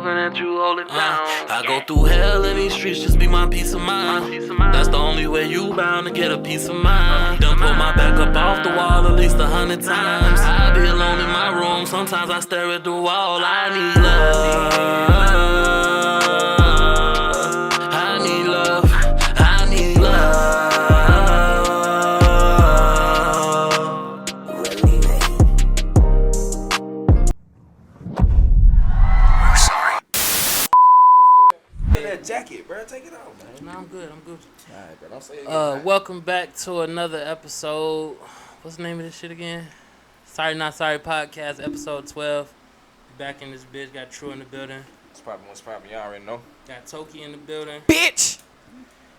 I go through hell in these streets, just be my peace of mind. That's the only way you bound to get a peace of mind. Done pull my back up off the wall at least 100 times. I be alone in my room, sometimes I stare at the wall. I need love. I need love. I need love. Jacket, bro. Take it off, man. No, I'm good. Alright, bro. Don't say it. Welcome back to another episode. What's the name of this shit again? Sorry Not Sorry Podcast, episode 12. Back in this bitch. Got True in the building. What's poppin'? Y'all already know. Got Toki in the building. Bitch!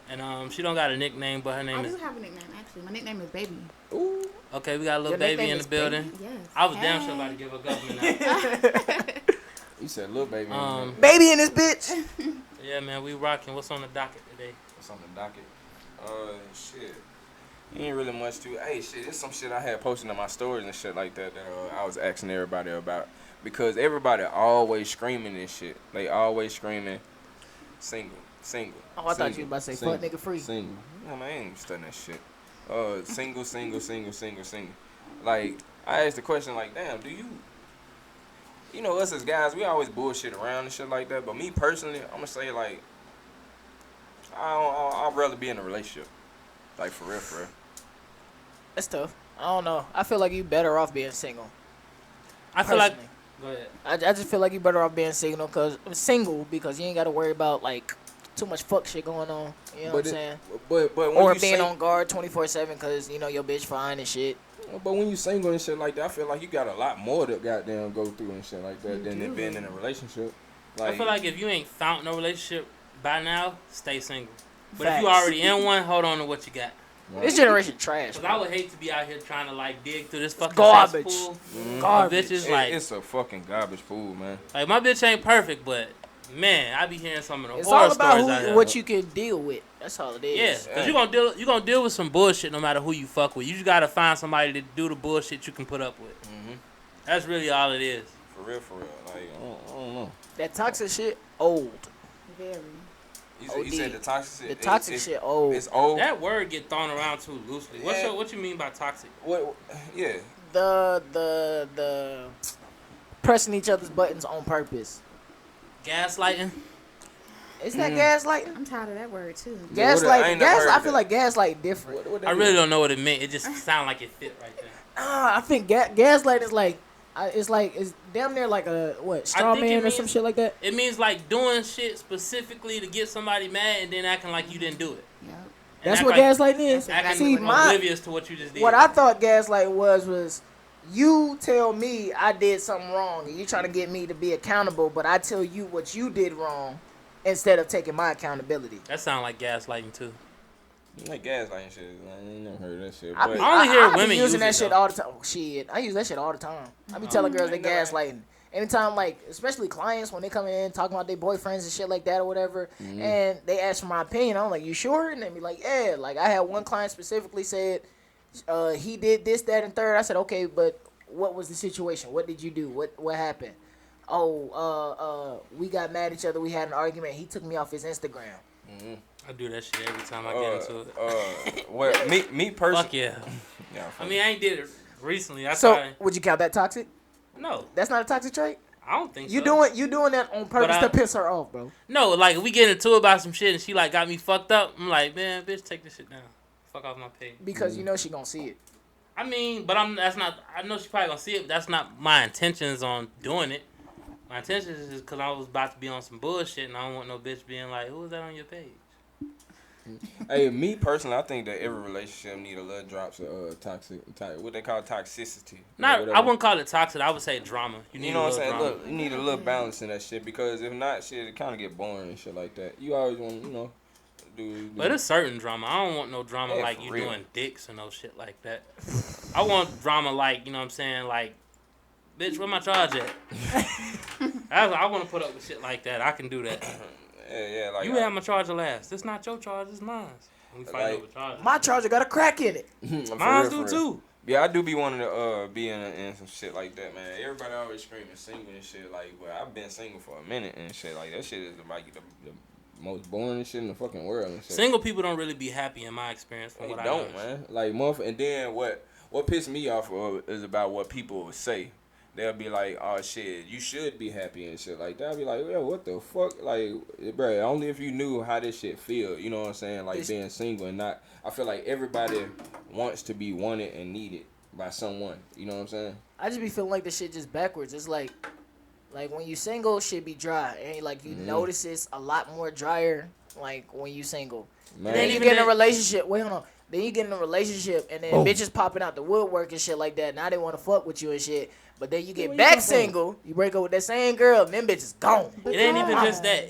And she don't got a nickname, but her name I is... do have a nickname, actually. My nickname is Baby. Ooh. Okay, we got a little Your baby nickname in the is building. Baby? Yes. I was damn sure about to give a government out. You said little baby. Baby in this bitch. Yeah, man, we rocking. What's on the docket today? What's on the docket? Shit. Ain't really much to. Hey, shit. It's some shit I had posted on my stories and shit like that I was asking everybody about, because everybody always screaming this shit. They always screaming single. Oh, I thought you were about to say fuck nigga free. Single. No, man, I ain't studying that shit. Single. Like, I asked the question, like, damn, do you know, us as guys, we always bullshit around and shit like that. But me personally, I'm gonna say, like, I'd rather be in a relationship. Like, for real. That's tough. I don't know. I feel like you better off being single. I feel like... Personally. Go ahead. I just feel like you better off being single because you ain't got to worry about, like, too much fuck shit going on. You know what I'm saying? But when Or you being on guard 24/7 because, you know, your bitch fine and shit. But when you single and shit like that, I feel like you got a lot more to goddamn go through and shit like that than being in a relationship. Like, I feel like if you ain't found no relationship by now, stay single. But if Facts. you already in one, hold on to what you got. right. This generation trash. Because I would hate to be out here trying to, like, dig through this fucking Garbage. cesspool. Garbage. Bitches, like, it's a fucking garbage pool, man. like, my bitch ain't perfect, but, man, I be hearing some of the It's horror all stories out about here. what you can deal with. That's all it is. Yeah, because you gonna deal with some bullshit no matter who you fuck with. You just gotta find somebody to do the bullshit you can put up with. Mm-hmm. That's really all it is. For real. Like, I don't know. That toxic shit, old. Very. You said the toxic shit. The toxic shit, old. It's old. That word get thrown around too loosely. Yeah. What you mean by toxic? What? Yeah. The pressing each other's buttons on purpose. Gaslighting? Is that gaslighting? I'm tired of that word, too. Yeah, I feel like gaslight different. What I really don't know what it meant. It just sounded like it fit right there. I think gaslight is like, it's damn near like a straw think it man or means- some shit like that. It means like doing shit specifically to get somebody mad and then acting like you didn't do it. Yep. And That's act what like, gaslighting is. That's See, exactly what oblivious to what you just did. what I thought gaslight was you tell me I did something wrong and you trying to get me to be accountable, but I tell you what you did wrong instead of taking my accountability. That sound like gaslighting too. Like gaslighting shit. I ain't never heard of that shit. I But only hear be women using use that it, shit though. all the time. Oh, shit, I use that shit all the time. I be telling girls they ain't never- gaslighting. Anytime, like, especially clients when they come in talking about their boyfriends and shit like that or whatever, and they ask for my opinion, I'm like, you sure? And they be like, yeah. Like, I had one client specifically said he did this, that, and third. I said, okay, but what was the situation? What did you do? What happened? Oh, we got mad at each other. We had an argument. He took me off his Instagram. I do that shit every time I get into it. well, me personally. Fuck yeah. Yeah, I mean, I ain't did it recently. That's So, why. would you count that toxic? No, That's not a toxic trait? I don't think You so. doing that on purpose I- to piss her off, bro. No, like if we get into it about some shit and she like got me fucked up, I'm like, man, bitch, take this shit down. Fuck off my page. Because you know she gonna see it. I mean, but that's not. I know she probably gonna see it, but that's not my intentions on doing it. My intentions is because I was about to be on some bullshit and I don't want no bitch being like, who was that on your page? Hey, me personally, I think that every relationship need a little drops of toxic, what they call toxicity. Not, whatever. I wouldn't call it toxic. I would say drama. You need You know a what I'm little saying? drama. Look, you need a little balance in that shit, because if not, shit, it kind of get boring and shit like that. You always want, do. But it's certain drama. I don't want no drama Yeah, like for you real. doing dicks or no shit like that. I want drama like, you know what I'm saying, like, bitch, where my charge at? I want to put up with shit like that. I can do that. Yeah, like You had my charger last. It's not your charge, it's mine. We fight Like- over charger. My charger got a crack in it. For Mine real, do for real. too. Yeah, I do be wanting to be in some shit like that, man. Everybody always screaming single and shit. Like, well, I've been single for a minute and shit. Like, that shit is like the most boring shit in the fucking world and shit. Single people don't really be happy in my experience. From They what don't, I know. man. Like, and then what pissed me off is about what people would say. They'll be like, oh, shit, you should be happy and shit like that. I'll be like, yo, what the fuck? Like, bro, only if you knew how this shit feel, you know what I'm saying? Like, being single and not, I feel like everybody wants to be wanted and needed by someone. You know what I'm saying? I just be feeling like this shit just backwards. It's like when you single, shit be dry. And like you notice it's a lot more drier like when you single. Man. Then you get in a relationship. Wait, hold on. Then you get in a relationship and then bitches popping out the woodwork and shit like that. Now they want to fuck with you and shit. But then you get back single, you break up with that same girl, and them bitches gone. It ain't even just that.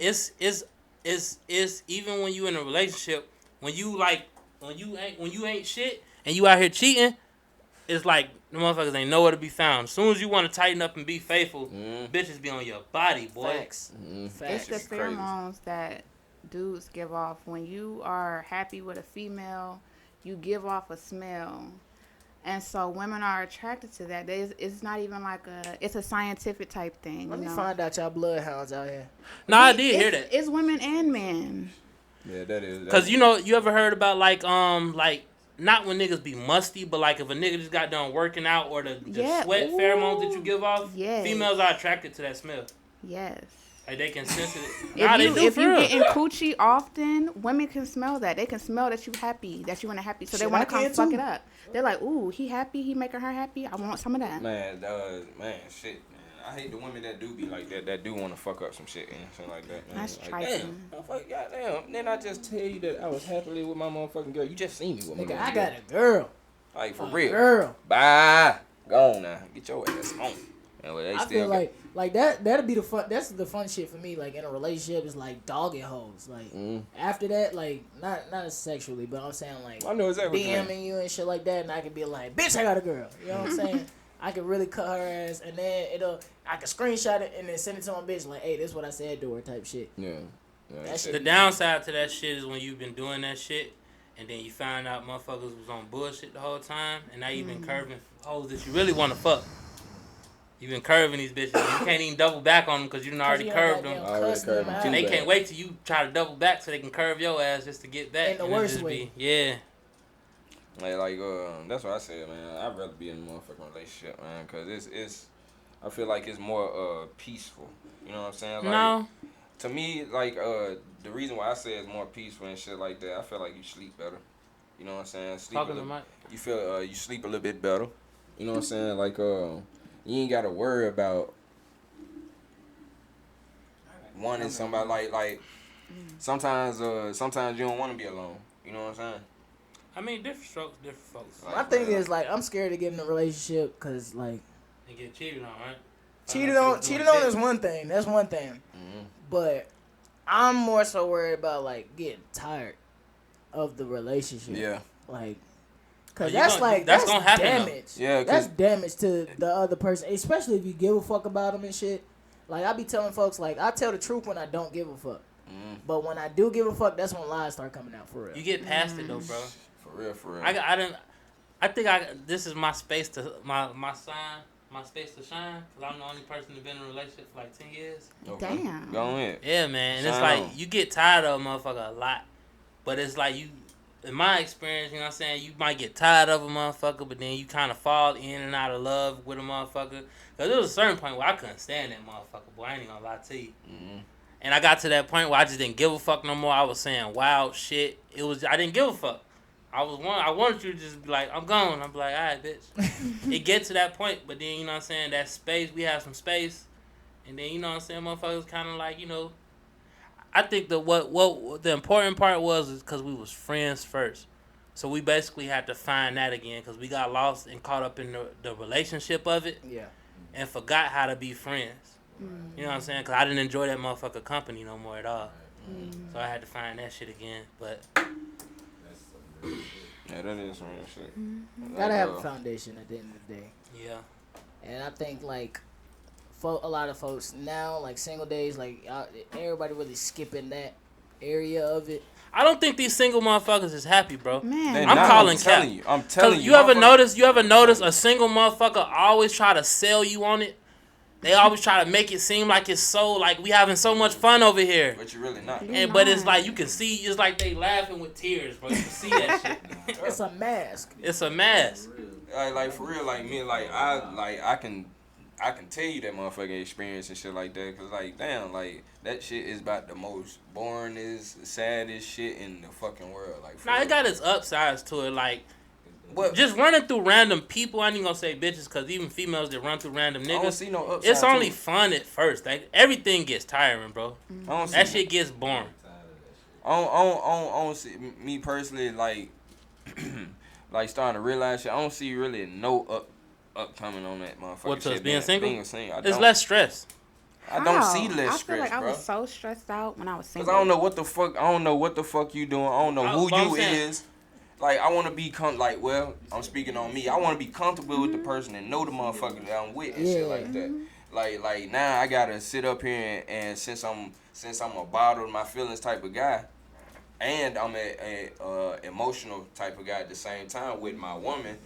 It's even when you in a relationship, when you ain't shit and you out here cheating, it's like the motherfuckers ain't nowhere to be found. As soon as you want to tighten up and be faithful, bitches be on your body, boy. Facts. It's the pheromones that dudes give off. When you are happy with a female, you give off a smell. And so women are attracted to that. It's not even like it's a scientific type thing. Let me find out y'all bloodhounds out here. No, I did hear that. It's women and men. Yeah, that is. Cause you ever heard about like not when niggas be musty, but like if a nigga just got done working out or the sweat pheromones that you give off, females are attracted to that smell. Yes. Like they can sense it. If you get in coochie often, women can smell that. They can smell that you happy, that you want to happy, so they want to come fuck it up. They're like, ooh, he happy, he making her happy. I want some of that. Man, shit, man. I hate the women that do be like that do want to fuck up some shit and shit like that, man. That's like, trifling. damn, goddamn. Then I just tell you that I was happily with my motherfucking girl. You just seen me with my Nigga, motherfucking I got a girl. Like, for real. Girl. Bye. Go on now. Get your ass on. And they I feel like that'll be the fun. That's the fun shit for me. Like in a relationship, is like dogging hoes. Like after that, like not sexually, but I'm saying like I know exactly DMing you and shit like that, and I can be like, bitch, I got a girl. You know what I'm saying? I can really cut her ass, and then I can screenshot it and then send it to my bitch like, hey, this is what I said to her type shit. Yeah. That shit The downside to that shit is when you've been doing that shit, and then you find out motherfuckers was on bullshit the whole time, and now you've been curving hoes that you really want to fuck. You've been curving these bitches. You can't even double back on them because you done already curved them. And they can't wait till you try to double back so they can curve your ass just to get back. In the worst way. Yeah. Like that's what I said, man. I'd rather be in a motherfucking relationship, man, because it's I feel like it's more peaceful. You know what I'm saying? Like, No. To me, like the reason why I say it's more peaceful and shit like that, I feel like you sleep better. You know what I'm saying? You feel you sleep a little bit better. You know what I'm saying? Like you ain't gotta worry about wanting somebody like sometimes you don't want to be alone. You know what I'm saying? I mean, different strokes, different folks. My thing is like I'm scared to get in a relationship because like And get cheated on, right? cheated on is one thing. That's one thing. But I'm more so worried about like getting tired of the relationship. Yeah. Like, cause that's gonna happen, damage. Though. Yeah, that's damage to the other person, especially if you give a fuck about them and shit. Like I be telling folks, like I tell the truth when I don't give a fuck, but when I do give a fuck, that's when lies start coming out for real. You get past it though, bro. For real. I think this is my space to my sign. My space to shine, because I'm the only person that's been in a relationship for like 10 years. Okay. Damn. Go ahead. Yeah, man. And Shine it's like, on. you get tired of a motherfucker a lot. But it's like in my experience, you know what I'm saying, you might get tired of a motherfucker, but then you kind of fall in and out of love with a motherfucker. Because there was a certain point where I couldn't stand that motherfucker, boy. I ain't gonna lie to you. And I got to that point where I just didn't give a fuck no more. I was saying wild shit. I didn't give a fuck. I wanted you to just be like, I'm gone. I'm like, all right, bitch. It gets to that point, but then, you know what I'm saying, that space, we have some space. And then, you know what I'm saying, motherfuckers kind of like, you know, I think what the important part was is because we was friends first. So we basically had to find that again because we got lost and caught up in the relationship of it. Yeah. And forgot how to be friends. You know what I'm saying? Because I didn't enjoy that motherfucker company no more at all. So I had to find that shit again. But Yeah, that is some real shit. Gotta have a foundation at the end of the day. yeah. And I think like a lot of folks now, like single days, like everybody really skipping that area of it. I don't think these single motherfuckers is happy, bro. Man, I'm calling cap. I'm telling you. You ever notice a single motherfucker always try to sell you on it? They always try to make it seem like it's so, like we having so much fun over here. But you're really not. But it's like you can see, it's like they laughing with tears, bro. You can see that shit. It's a mask. It's a mask. Like for real, like me, I can tell you that motherfucking experience and shit like that, cause like damn, like that shit is about the most boringest, saddest shit in the fucking world. Like, Nah, it got its upsides to it, like. But Just running through random people, I ain't even gonna say bitches, cause even females that run through random niggas, I don't see no upside. it's only to it. fun at first. Like everything gets tiring, bro. I don't see That shit gets boring. I don't see me personally like like starting to realize shit. I don't see really no upcoming on that motherfucker. What, to shit, being single? Being single. It's less stress. I don't see How? less I feel stress, like I bro. was so stressed out when I was single. Cause I don't know what the fuck. I don't know what the fuck you doing. I don't know who you is. Like I want to be I'm speaking on me. I want to be comfortable with the person and know the motherfucker that I'm with and shit like that. Like now I gotta sit up here and since I'm a bottled my feelings type of guy, and I'm a emotional type of guy at the same time with my woman.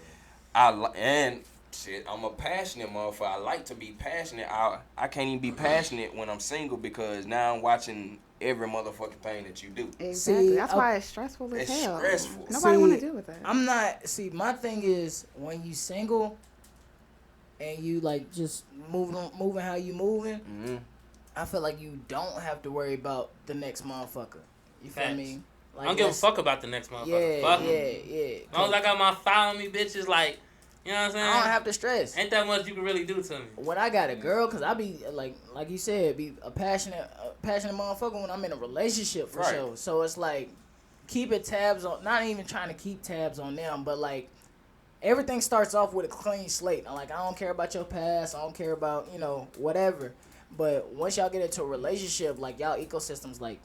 I'm a passionate motherfucker. I like to be passionate. I can't even be passionate when I'm single because now I'm watching every motherfucking thing that you do. Exactly. See, That's why it's stressful as it's hell. stressful. Nobody want to deal with that. I'm not. See, my thing is when you single and you like just moving how you moving. Mm-hmm. I feel like you don't have to worry about the next motherfucker. You feel Facts. me? Like, I don't give a fuck about the next motherfucker. Yeah, Fuck 'em. yeah. As long as I got my file on me, bitches, like, you know what I'm saying? I don't have to stress. Ain't that much you can really do to me. When I got a girl, cause I be like you said, be a passionate motherfucker when I'm in a relationship for Right. sure. So it's like keeping tabs on, not even trying to keep tabs on them, but like everything starts off with a clean slate. Like I don't care about your past, I don't care about whatever. But once y'all get into a relationship, like y'all ecosystems like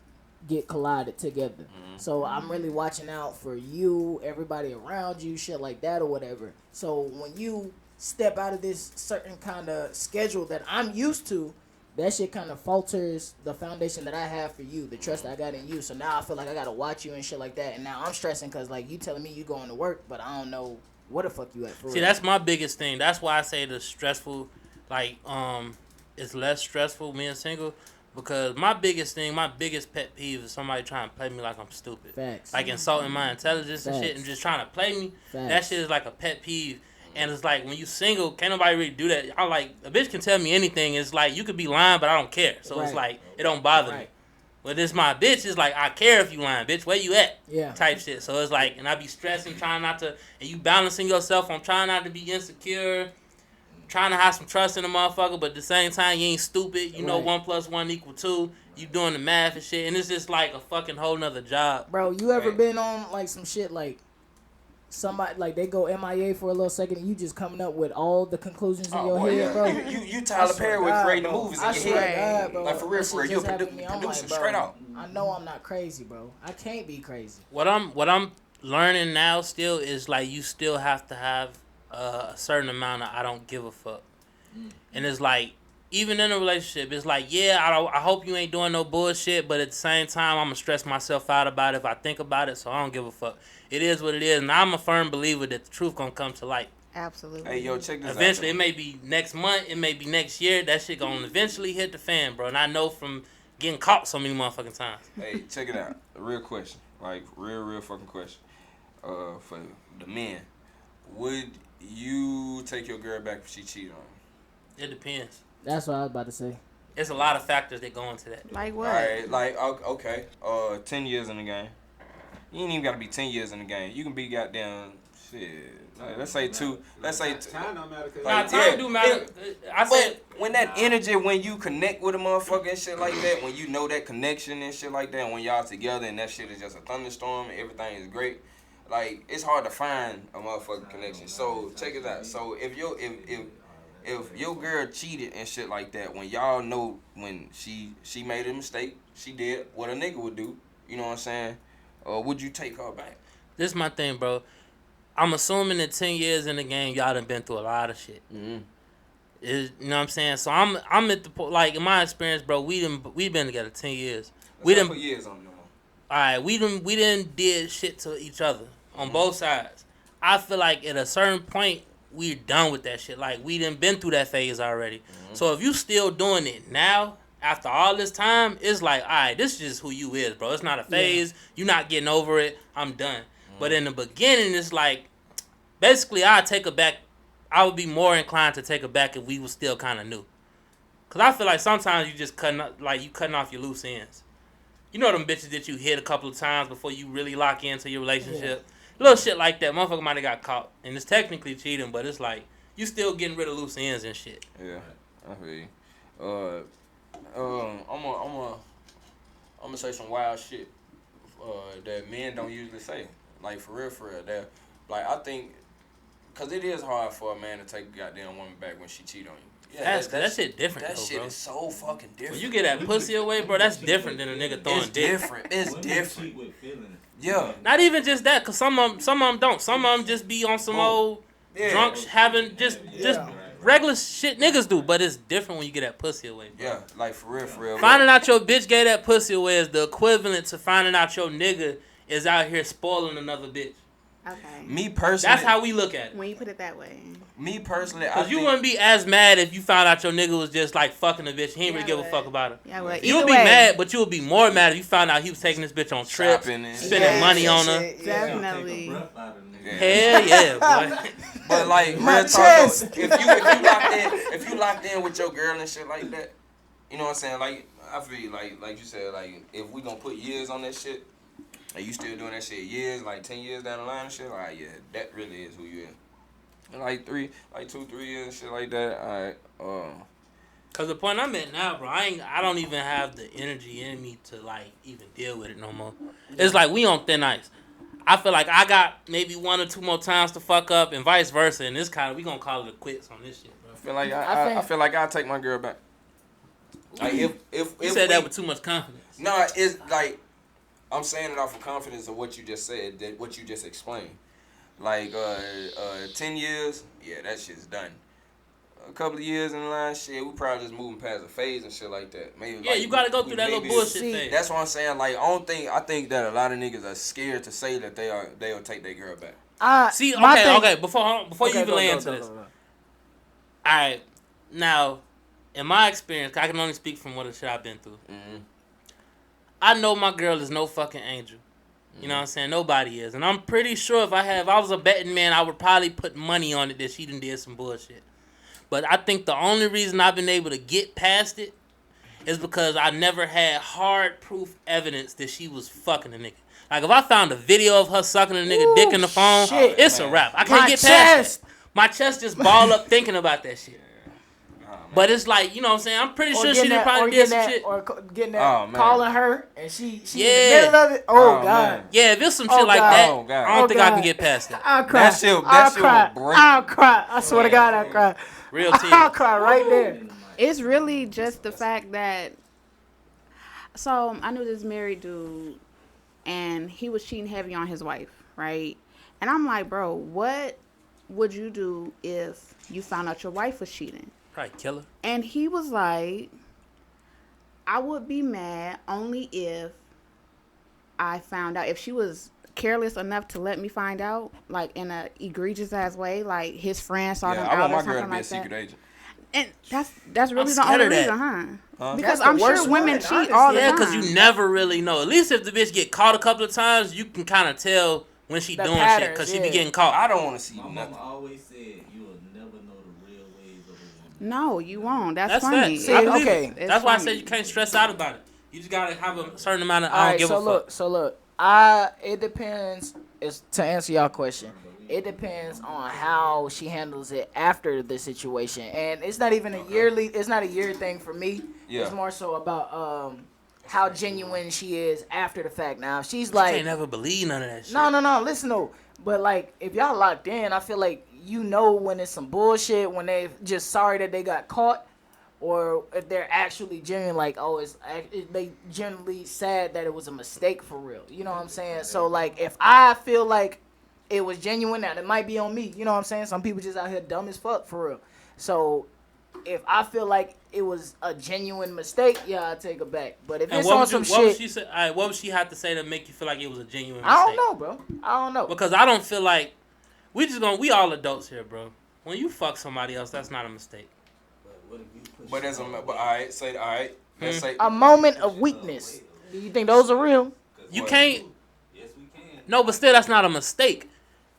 get collided together. Mm-hmm. So I'm really watching out for you, everybody around you, shit like that or whatever. So when you step out of this certain kind of schedule that I'm used to, that shit kind of falters the foundation that I have for you, the trust I got in you. So now I feel like I gotta watch you and shit like that. And now I'm stressing because like you telling me you going to work, but I don't know where the fuck you at for See, real. that's my biggest thing. That's why I say the stressful, like, it's less stressful being single. Because my biggest pet peeve is somebody trying to play me like I'm stupid. Facts. Like insulting my intelligence and shit Facts. and just trying to play me. Facts. That shit is like a pet peeve. And it's like when you single, can't nobody really do that. I like a bitch can tell me anything. It's like you could be lying, but I don't care. So it's Right. like it don't bother me. Right. But this my bitch is like I care if you lying, bitch. Where you at? Yeah. Type shit. So it's like, and I be stressing, trying not to, and you balancing yourself on trying not to be insecure, trying to have some trust in the motherfucker, but at the same time you ain't stupid. You know Right. 1 + 1 = 2. You doing the math and shit, and it's just like a fucking whole nother job. Bro, you ever Right. been on like some shit like somebody like they go MIA for a little second and you just coming up with all the conclusions in your boy, head, bro? You Tyler Perry with creating the movies in I your swear head. to God, bro. Like, for real, That for real, shit you just happened to me. I'm producer like, bro, straight out. I know I'm not crazy, bro. I can't be crazy. What I'm learning now still is like you still have to have a certain amount of I don't give a fuck, and it's like even in a relationship, it's like I hope you ain't doing no bullshit, but at the same time I'm gonna stress myself out about it if I think about it, so I don't give a fuck. It is what it is, and I'm a firm believer that the truth gonna come to light. Absolutely. Hey, yo, check this Eventually, out. it may be next month, it may be next year. That shit gonna eventually hit the fan, bro. And I know from getting caught so many motherfucking times. Hey, check it out. A real question. Like, real fucking question. For the men. Would you take your girl back if she cheated on you? It depends. That's what I was about to say. There's a lot of factors that go into that. Like what? Alright, like, okay. 10 years in the game. You ain't even got to be 10 years in the game. You can be goddamn, shit. Like, let's say two. Let's say two. Time don't matter. Cause Nah, Like, time yeah, do matter. I But said when that energy, when you connect with a motherfucker and shit like that, when you know that connection and shit like that, and when y'all together and that shit is just a thunderstorm and everything is great, like, it's hard to find a motherfucking connection. So check it out. So if your girl cheated and shit like that, when y'all know when she made a mistake, she did what a nigga would do, you know what I'm saying? Would you take her back? this is my thing, bro. I'm assuming that 10 years in the game, y'all done been through a lot of shit. Mm-hmm. You know what I'm saying? So I'm at the point, like in my experience, bro. We've been together 10 years. We Let's done not put years on no more. alright, we didn't did shit to each other on both sides. I feel like at a certain point we're done with that shit. Like we done been through that phase already. So if you still doing it now, after all this time, it's like, alright, this is just who you is, bro. It's not a phase. You're not getting over it. I'm done. But in the beginning, it's like, basically, I would be more inclined to take it back if we was still kind of new. Cause I feel like sometimes you just cutting off your loose ends. You know them bitches that you hit a couple of times before you really lock into your relationship. Little shit like that. Motherfucker might have got caught. And it's technically cheating, but it's like, you still getting rid of loose ends and shit. Yeah, I feel you. I'm gonna say some wild shit that men don't usually say. Like for real. That like I think, cause it is hard for a man to take a goddamn woman back when she cheat on you. Yeah, that shit different. That though, shit bro. is so fucking different. When you get that pussy away, bro, that's different than a nigga throwing dick. It's different. Yeah. Not even just that, cause some of them don't. Some of them just be on some old drunk having just regular shit niggas do. But it's different when you get that pussy away, bro. Yeah, like for real. Finding out your bitch gave that pussy away is the equivalent to finding out your nigga is out here spoiling another bitch. Okay. Me personally, That's how we look at it. When you put it that way. Me personally, Cause you wouldn't be as mad if you found out your nigga was just like fucking a bitch. He ain't really give a fuck about her. Yeah, well, You'll be mad, but you'll be more mad if you found out he was taking this bitch on trips, spending money on her. Definitely. Hell yeah, boy. But like My real talk, chest. though, if you locked in with your girl and shit like that, you know what I'm saying? Like I feel like you said, like if we gonna put years on that shit, and you still doing that shit years, like 10 years down the line and shit, like yeah, that really is who you is. And like 2-3 years and shit like that, alright. Cause the point I'm at now, bro, I don't even have the energy in me to like even deal with it no more. It's like we on thin ice. I feel like I got maybe 1 or 2 more times to fuck up, and vice versa. And this kind of we gonna call it a quits on this shit, bro. I feel like I feel like I'll take my girl back. Like if You said that with too much confidence. No, it's like I'm saying it off of confidence of what you just said, that what you just explained. Like 10 years, yeah, that shit's done. A couple of years in the line, shit, we probably just moving past a phase and shit like that. Maybe Yeah, like, you gotta go through that little bullshit phase. That's what I'm saying. Like I think that a lot of niggas are scared to say that they'll take their girl back. See, okay, before you even lay into this. Go. Alright, now, in my experience, I can only speak from what the shit I've been through. Mm-hmm. I know my girl is no fucking angel. You know what I'm saying? Nobody is. And I'm pretty sure if I was a betting man, I would probably put money on it that she done did some bullshit. But I think the only reason I've been able to get past it is because I never had hard proof evidence that she was fucking a nigga. Like, if I found a video of her sucking a nigga dick in the phone, it's a wrap. I can't get past that. My chest just ball up thinking about that shit. But it's like, you know what I'm saying? I'm pretty sure she done probably did some shit. Or getting that, calling her, and she in the middle of it. Oh, God. Man. Yeah, if it's some shit like that, I don't think I can get past that. I'll cry. That shit will break. I'll cry. I swear to God, I'll cry. Real tears. I'll cry right there. It's really just the fact that. So I knew this married dude, and he was cheating heavy on his wife, right? And I'm like, bro, what would you do if you found out your wife was cheating? Probably kill her. And he was like, I would be mad only if I found out, if she was careless enough to let me find out, like in a egregious ass way, like his friends saw them out or something like that. Secret agent. And that's really the only reason, huh? Because That's I'm the sure worst women one, cheat all the Yeah, time. because you never really know. At least if the bitch get caught a couple of times, you can kind of tell when she The doing shit patterns, because she be yeah. getting caught. I don't want to see My nothing. mama always said you will never know the real ways of a woman. No, you won't. That's That's funny. facts. See, I believe okay. it. It's That's why I funny. said you can't stress out about it. You just gotta have a certain amount of All I don't right, give a fuck. so look. It depends. Is to answer y'all question. It depends on how she handles it after the situation, and it's not even a yearly. It's not a year thing for me. Yeah. It's more so about how genuine she is after the fact. Now, if she's You like, can't never believe none of that shit. no. Listen though, but like if y'all locked in, I feel like you know when it's some bullshit, when they just sorry that they got caught, or if they're actually genuine, like they genuinely sad that it was a mistake for real. You know what I'm saying? So like if I feel like it was genuine, now it might be on me. You know what I'm saying? Some people just out here dumb as fuck for real. So if I feel like it was a genuine mistake, yeah, I take it back. But if And it's what on would some what would shit, she say? All right, what would she have to say to make you feel like it was a genuine mistake? I don't know, bro. I don't know. Because I don't feel like we all adults here, bro. When you fuck somebody else, that's not a mistake. But what if you push But someone away? all right. Let's say A moment of weakness. Do you think those are real? 'Cause You what? can't. Yes, we can. No, but still, that's not a mistake.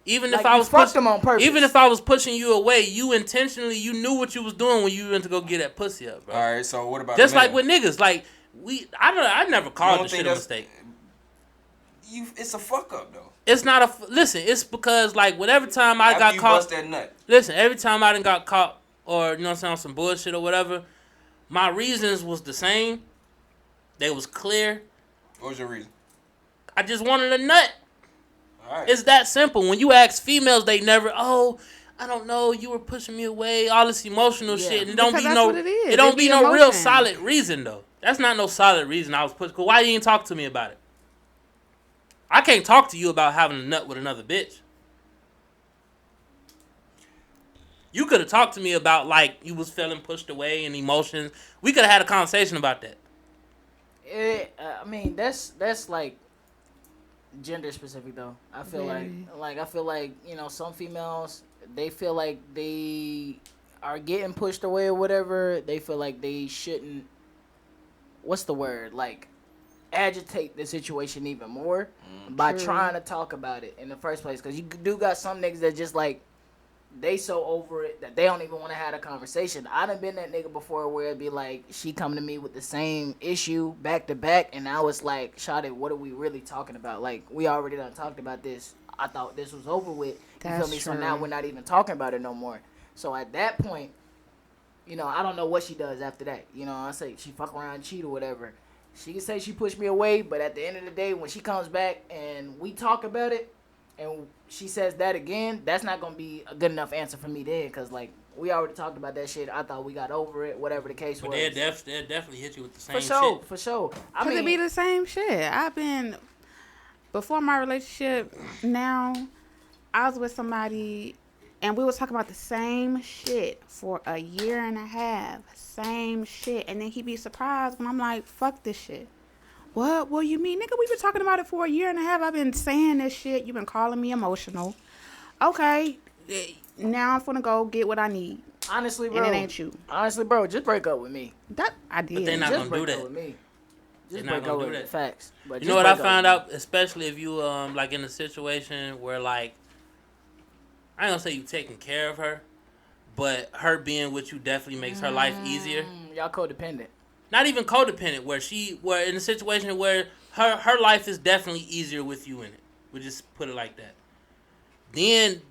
Even Like, if I you was fucked them on purpose. even if I was pushing you away, you intentionally, you knew what you was doing when you went to go get that pussy up, bro. all right. So what about Just a man? like with niggas, like I never called don't the think shit a that's- mistake. It's a fuck up though. It's not listen. It's because like whenever time I After got you caught, bust that nut. listen. Every time I done got caught, or you know what I'm saying, on some bullshit or whatever, my reasons was the same. They was clear. What was your reason? I just wanted a nut. All right. It's that simple. When you ask females, they never. Oh, I don't know. You were pushing me away. All this emotional Yeah. shit. And it don't Because be that's no. what it is. It don't It be be no real emotion. solid reason though. That's not no solid reason I was pushed. Cause why you didn't talk to me about it? I can't talk to you about having a nut with another bitch. You could have talked to me about like you was feeling pushed away and emotions. We could have had a conversation about that. I mean, that's like gender specific though. I feel like you know, some females, they feel like they are getting pushed away or whatever. They feel like they shouldn't, what's the word, like agitate the situation even more by True. trying to talk about it in the first place. Because you do got some niggas that just like, they so over it that they don't even want to have a conversation. I done been that nigga before where it'd be like, she come to me with the same issue back to back, and I was like, Shawty, what are we really talking about? Like, we already done talked about this. I thought this was over with. You feel That's me? So true. now we're not even talking about it no more. So at that point, you know, I don't know what she does after that. You know, I say she fuck around, cheat or whatever. She can say she pushed me away, but at the end of the day, when she comes back and we talk about it, and she says that again, that's not going to be a good enough answer for me then, because, like, we already talked about that shit. I thought we got over it, whatever the case But was. they'll definitely hit you with the same For sure, shit. for sure. I Cause mean, it be the same shit. I've been before my relationship. Now, I was with somebody, and we was talking about the same shit for a year and a half. Same shit, and then he be surprised when I'm like, "Fuck this shit." What you mean, nigga? We've been talking about it for a year and a half. I've been saying this shit. You've been calling me emotional. Okay, now I'm gonna go get what I need, honestly, bro. and it ain't you. Honestly, bro, just break up with me. That I did. But they not Just gonna do break up that. with me. Just They're not break gonna up do with that. Facts. But You just know what I break up found with out, especially if you like in a situation where like I ain't gonna say you taking care of her, but her being with you definitely makes her life easier. me. Y'all codependent. Not even codependent, where in a situation where her life is definitely easier with you in it. We just put it like that. Then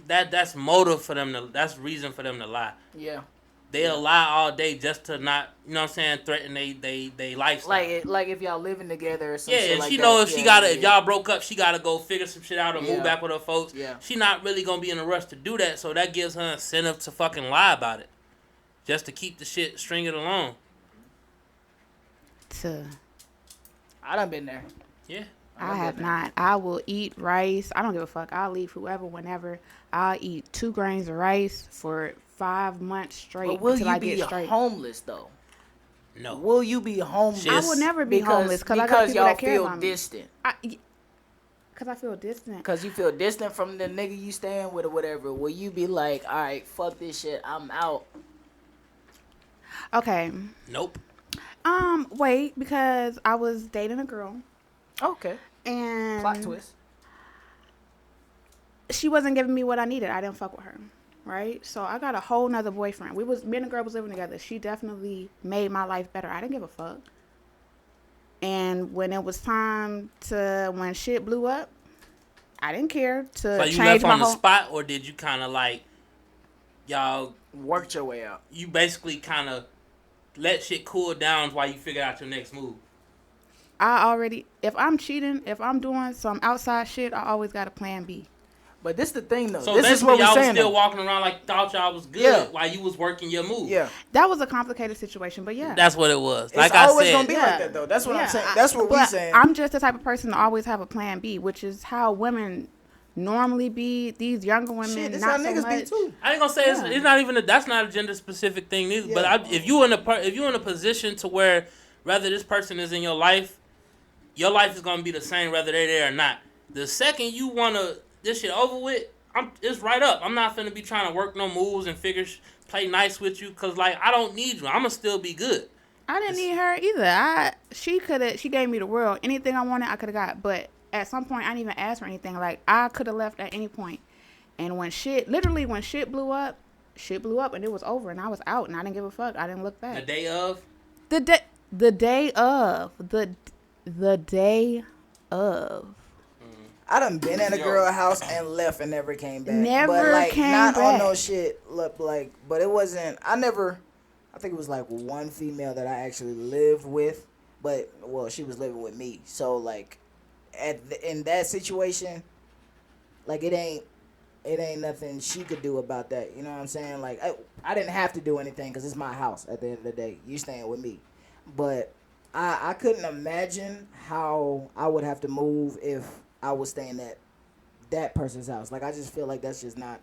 that's motive for them that's reason for them to lie. Yeah. They'll lie all day just to not, you know what I'm saying, threaten they lifestyle. Like if y'all living together or some Yeah, shit and like she that. know if she gotta, if yeah. y'all broke up, she gotta go figure some shit out or Yeah. move back with her folks. Yeah. She not really gonna be in a rush to do that, so that gives her incentive to fucking lie about it, just to keep the shit stringing along. I done been there. Yeah. I have not. I will eat rice. I don't give a fuck. I'll leave whoever, whenever. I'll eat 2 grains of rice for 5 months straight But will until you I be get straight. homeless though? No. Will you be homeless? Shit. I will never be homeless because I got because people y'all that care feel about me. distant. Because I feel distant. Because you feel distant from the nigga you staying with or whatever. Will you be like, all right, fuck this shit, I'm out? Okay. Nope. Wait, because I was dating a girl Okay. and Plot twist. she wasn't giving me what I needed. I didn't fuck with her. Right? So I got a whole nother boyfriend. Me and the girl was living together. She definitely made my life better. I didn't give a fuck. And when it was time when shit blew up, I didn't care to So you change left my on the whole. spot, or did you kind of like, y'all, Worked your way out. you basically kind of let shit cool down while you figure out your next move? If I'm cheating, if I'm doing some outside shit, I always got a plan B. But this the thing though. So this is basically, what we're y'all was saying. still though. walking around like thought y'all was good Yeah. while you was working your move. Yeah. That was a complicated situation, but yeah. That's what it was. It's Like I always said, gonna be Yeah. like that though. That's what I'm Yeah, saying. That's what we but saying. I'm just the type of person to always have a plan B, which is how women normally be. These younger women, Shit, this not how so niggas much. be too. I ain't gonna say it's not even that's not a gender specific thing either. But if you in a position to where whether this person is in your life is gonna be the same whether they're there or not. The second you wanna this shit over with, it's right up. I'm not finna be trying to work no moves and play nice with you, cause like I don't need you. I'ma still be good. I didn't need her either. She gave me the world. Anything I wanted, I could have got. But at some point, I didn't even ask for anything. Like, I could have left at any point. And when shit blew up, and it was over, and I was out, and I didn't give a fuck. I didn't look back. The day of? The day of. I done been at a girl house and left and never came back. Never but came not back. on no shit. Look, like, but it wasn't. I think it was like one female that I actually lived with, but well, she was living with me. So like, in that situation, like it ain't nothing she could do about that. You know what I'm saying? Like I didn't have to do anything because it's my house. At the end of the day, you staying with me, but I couldn't imagine how I would have to move if I was staying at that person's house. Like I just feel like that's just not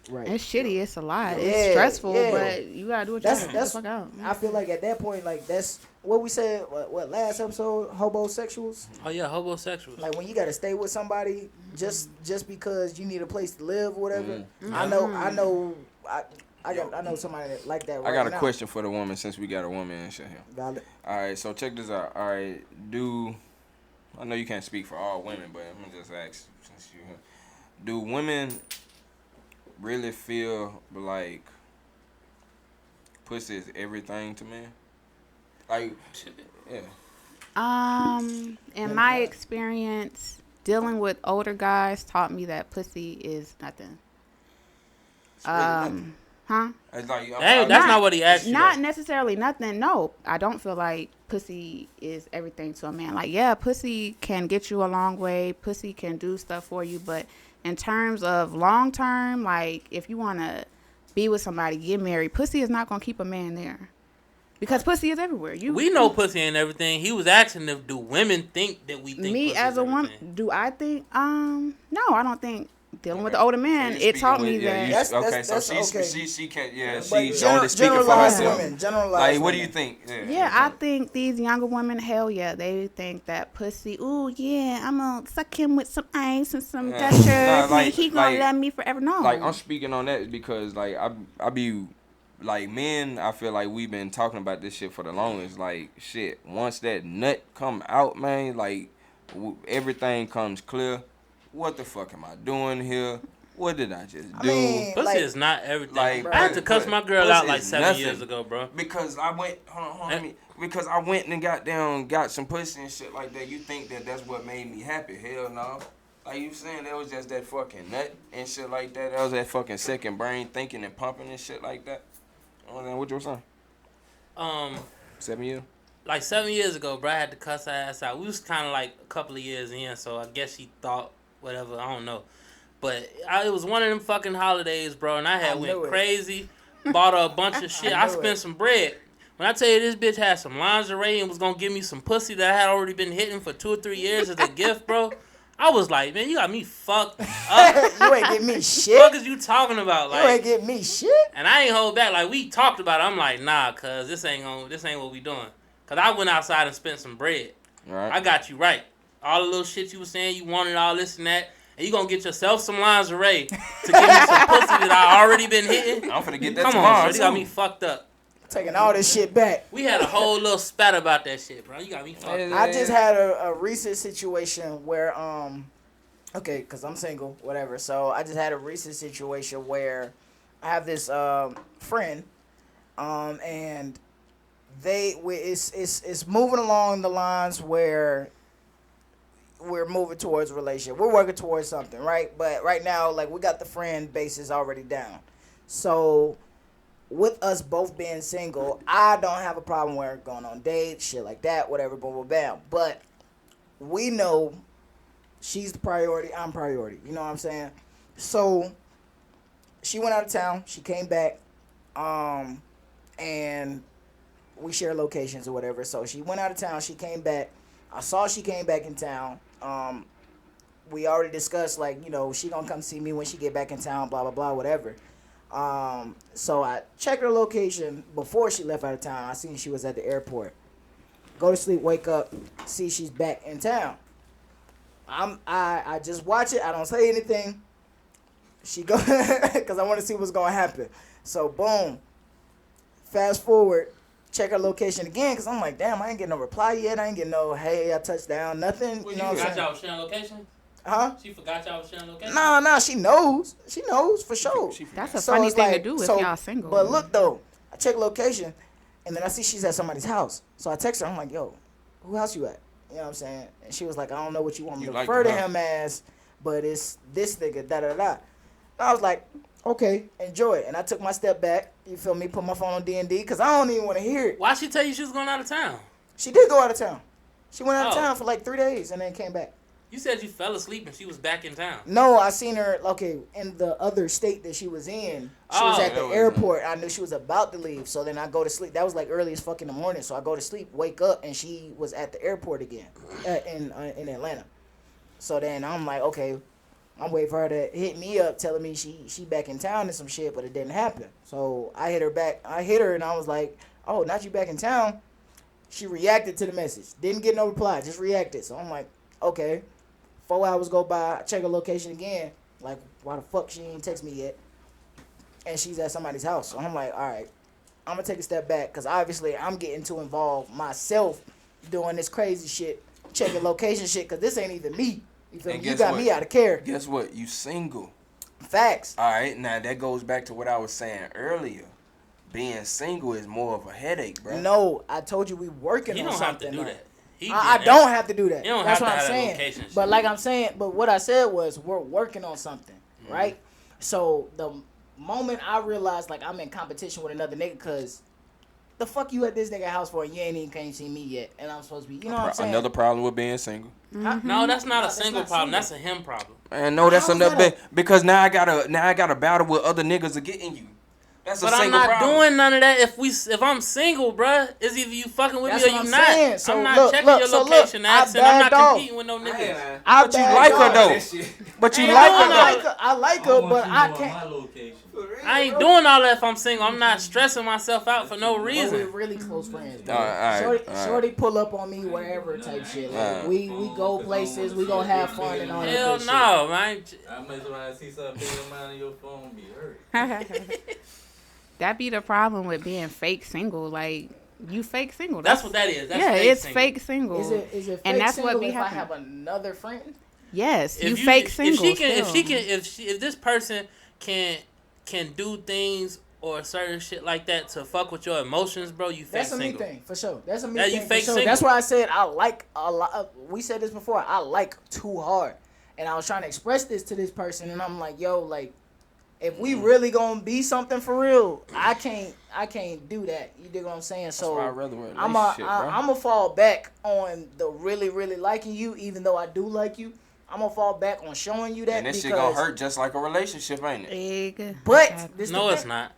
right. It's shitty. It's a lot. Yeah, It's stressful, yeah. but you gotta do what you gotta do. Get the fuck out. I feel like at that point, like that's what we said. What last episode? Hobosexuals. Oh yeah, hobosexuals. Like when you gotta stay with somebody just because you need a place to live, or whatever. Mm-hmm. I know somebody that like that. Right I got a now. question for the woman since we got a woman and shit here. Valid. All right, so check this out. All right, I know you can't speak for all women, but I'm gonna just ask since you here. Do women really feel like pussy is everything to men? Like, yeah. In my experience, dealing with older guys taught me that pussy is nothing. It's really nothing. Huh? It's like, Hey, that's not what he asked you. Not though. necessarily nothing. No, I don't feel like pussy is everything to a man. Like, yeah, pussy can get you a long way. Pussy can do stuff for you. But in terms of long term, like, if you want to be with somebody, get married, pussy is not going to keep a man there. Because pussy is everywhere. We know pussy and everything. He was asking if do women think that we think me pussy as is a woman, everything. do I think, no, I don't think. Dealing with the older man, it taught me that. That's she can't. Yeah, she only speaking for herself. Generalized Like, what do women. you think? Yeah, I think these younger women, hell yeah, they think that pussy, ooh, yeah, I'm going to suck him with some ice and some gushers, and he going to love me forever. No. Like, I'm speaking on that because, like, I be, like, men, I feel like we've been talking about this shit for the longest. Like, shit, once that nut come out, man, like, everything comes clear. What the fuck am I doing here? What did I just do? Pussy is not everything. Like, I had to cuss my girl out like 7 years ago, bro. Because I went, because I went and got some pussy and shit like that. You think that that's what made me happy? Hell no. Like you saying, that was just that fucking nut and shit like that. That was that fucking second brain thinking and pumping and shit like that. What you were saying? 7 years? Like 7 years ago, bro, I had to cuss her ass out. We was kind of like a couple of years in, so I guess she thought whatever, I don't know. But it was one of them fucking holidays, bro, and I went crazy, bought her a bunch of shit. I spent some bread. When I tell you this bitch had some lingerie and was going to give me some pussy that I had already been hitting for 2 or 3 years as a gift, bro, I was like, man, you got me fucked up. You ain't get me shit. What the fuck is you talking about? Like, you ain't get me shit. And I ain't hold back. Like, we talked about it. I'm like, nah, cuz this ain't what we doing. Because I went outside and spent some bread. Right. I got you right. All the little shit you was saying, you wanted all this and that, and you gonna get yourself some lingerie to give me some pussy that I already been hitting. I'm finna get that Come tomorrow. on, bro, you got me fucked up. Taking all this shit back. We had a whole little spat about that shit, bro. You got me fucked up. I just had a recent situation where okay, because I'm single, whatever. So I just had a recent situation where I have this friend, and it's moving along the lines where we're moving towards a relationship. We're working towards something, right? But right now, like, we got the friend basis already down. So with us both being single, I don't have a problem with going on dates, shit like that, whatever, boom, boom, bam. But we know she's the priority, I'm priority. You know what I'm saying? So she went out of town. She came back, and we share locations or whatever. So she went out of town. She came back. I saw she came back in town. we already discussed, like, you know, she gonna come see me when she get back in town, blah, blah, blah, whatever. So I checked her location before she left out of town. I seen she was at the airport. Go to sleep, wake up, see she's back in town. I just watch it. I don't say anything. She go, because I want to see what's going to happen. So, boom. Fast forward, check her location again, because I'm like, damn, I ain't getting no reply yet. I ain't getting no, hey, I touched down, nothing. Well, you know what I'm forgot saying? y'all was sharing location? Huh? She forgot y'all was sharing location? No, she knows. She knows for sure. That's a So funny it's thing to like- do if so- y'all single. But look, though, I check location, and then I see she's at somebody's house. So I text her. I'm like, yo, who house you at? You know what I'm saying? And she was like, I don't know what you want me You to like refer the to house. him as, but it's this nigga, da-da-da. And I was like, okay, enjoy it. And I took my step back, you feel me, put my phone on D&D, because I don't even want to hear it. Why'd she tell you she was going out of town? She did go out of town. She went out of Oh. town for like 3 days and then came back. You said you fell asleep and she was back in town. No, I seen her, okay, in the other state that she was in. She was Oh. at the That was- airport. I knew she was about to leave. So then I go to sleep. That was like early as fuck in the morning. So I go to sleep, wake up, and she was at the airport again in Atlanta. So then I'm like, okay, I'm waiting for her to hit me up, telling me she back in town and some shit, but it didn't happen. So I hit her back. I hit her and I was like, oh, not you back in town. She reacted to the message. Didn't get no reply. Just reacted. So I'm like, okay. 4 hours go by, I check her location again. Like, why the fuck she ain't text me yet? And she's at somebody's house. So I'm like, all right, I'm going to take a step back because obviously I'm getting too involved myself doing this crazy shit, checking location shit, because this ain't even me. You feel And me? You guess got what? me out of character. Guess what? You single. Facts. All right, now that goes back to what I was saying earlier. Being single is more of a headache, bro. No, I told you we working You on don't have to something. do now. that. He I did don't that. have to do that. You don't That's have what to I'm have that saying. location shit. But like I'm saying, but what I said was we're working on something, Mm-hmm. right? So the moment I realized like I'm in competition with another nigga, cause the fuck you at this nigga house for and you ain't even can't see me yet, and I'm supposed to be, you know what I'm saying? Another problem with being single. No, that's not a that's single not problem. single. That's a him problem. Man, no, that's How's another that because now I gotta battle with other niggas are getting you. That's a But I'm single not problem. doing none of that. If I'm single, bruh, it's either you fucking with That's me or what you I'm not. saying. So I'm not look, checking look, your so look, location, I accent. I'm not bagged off. competing with no niggas. I But you bagged like her off. though. But you Ain't like doing her all though. I like I her, want but you I on can't. my location. I ain't doing all that if I'm single. I'm not stressing myself out for no But we're reason. really close friends, bro. All right, Shorty pull up on me wherever type shit. Like, Alright. we go places, we gonna have fun and all that Hell good shit. no, man. I mess around and see something in your mind on your phone, be hurt. That be the problem with being fake single. Like, you fake single. That's what that is. That's yeah, fake it's single. fake single. Is it fake And that's single what be if I happening. have another friend? Yes, If you fake single. If this person can do things or certain shit like that to fuck with your emotions, bro, you fake That's a me single. thing, for sure. That's a me Yeah, you thing, for fake sure. single. That's why I said I like a lot. We said this before. I like too hard. And I was trying to express this to this person, and I'm like, yo, like, if we really gonna be something for real, I can't do that. You dig what I'm saying? So why I'd rather wear a I'm relationship, bro. gonna fall back on the really, really liking you, even though I do like you. I'm gonna fall back on showing you that And this because. shit gonna hurt just like a relationship, ain't it? Big. But this No, the it's thing. not.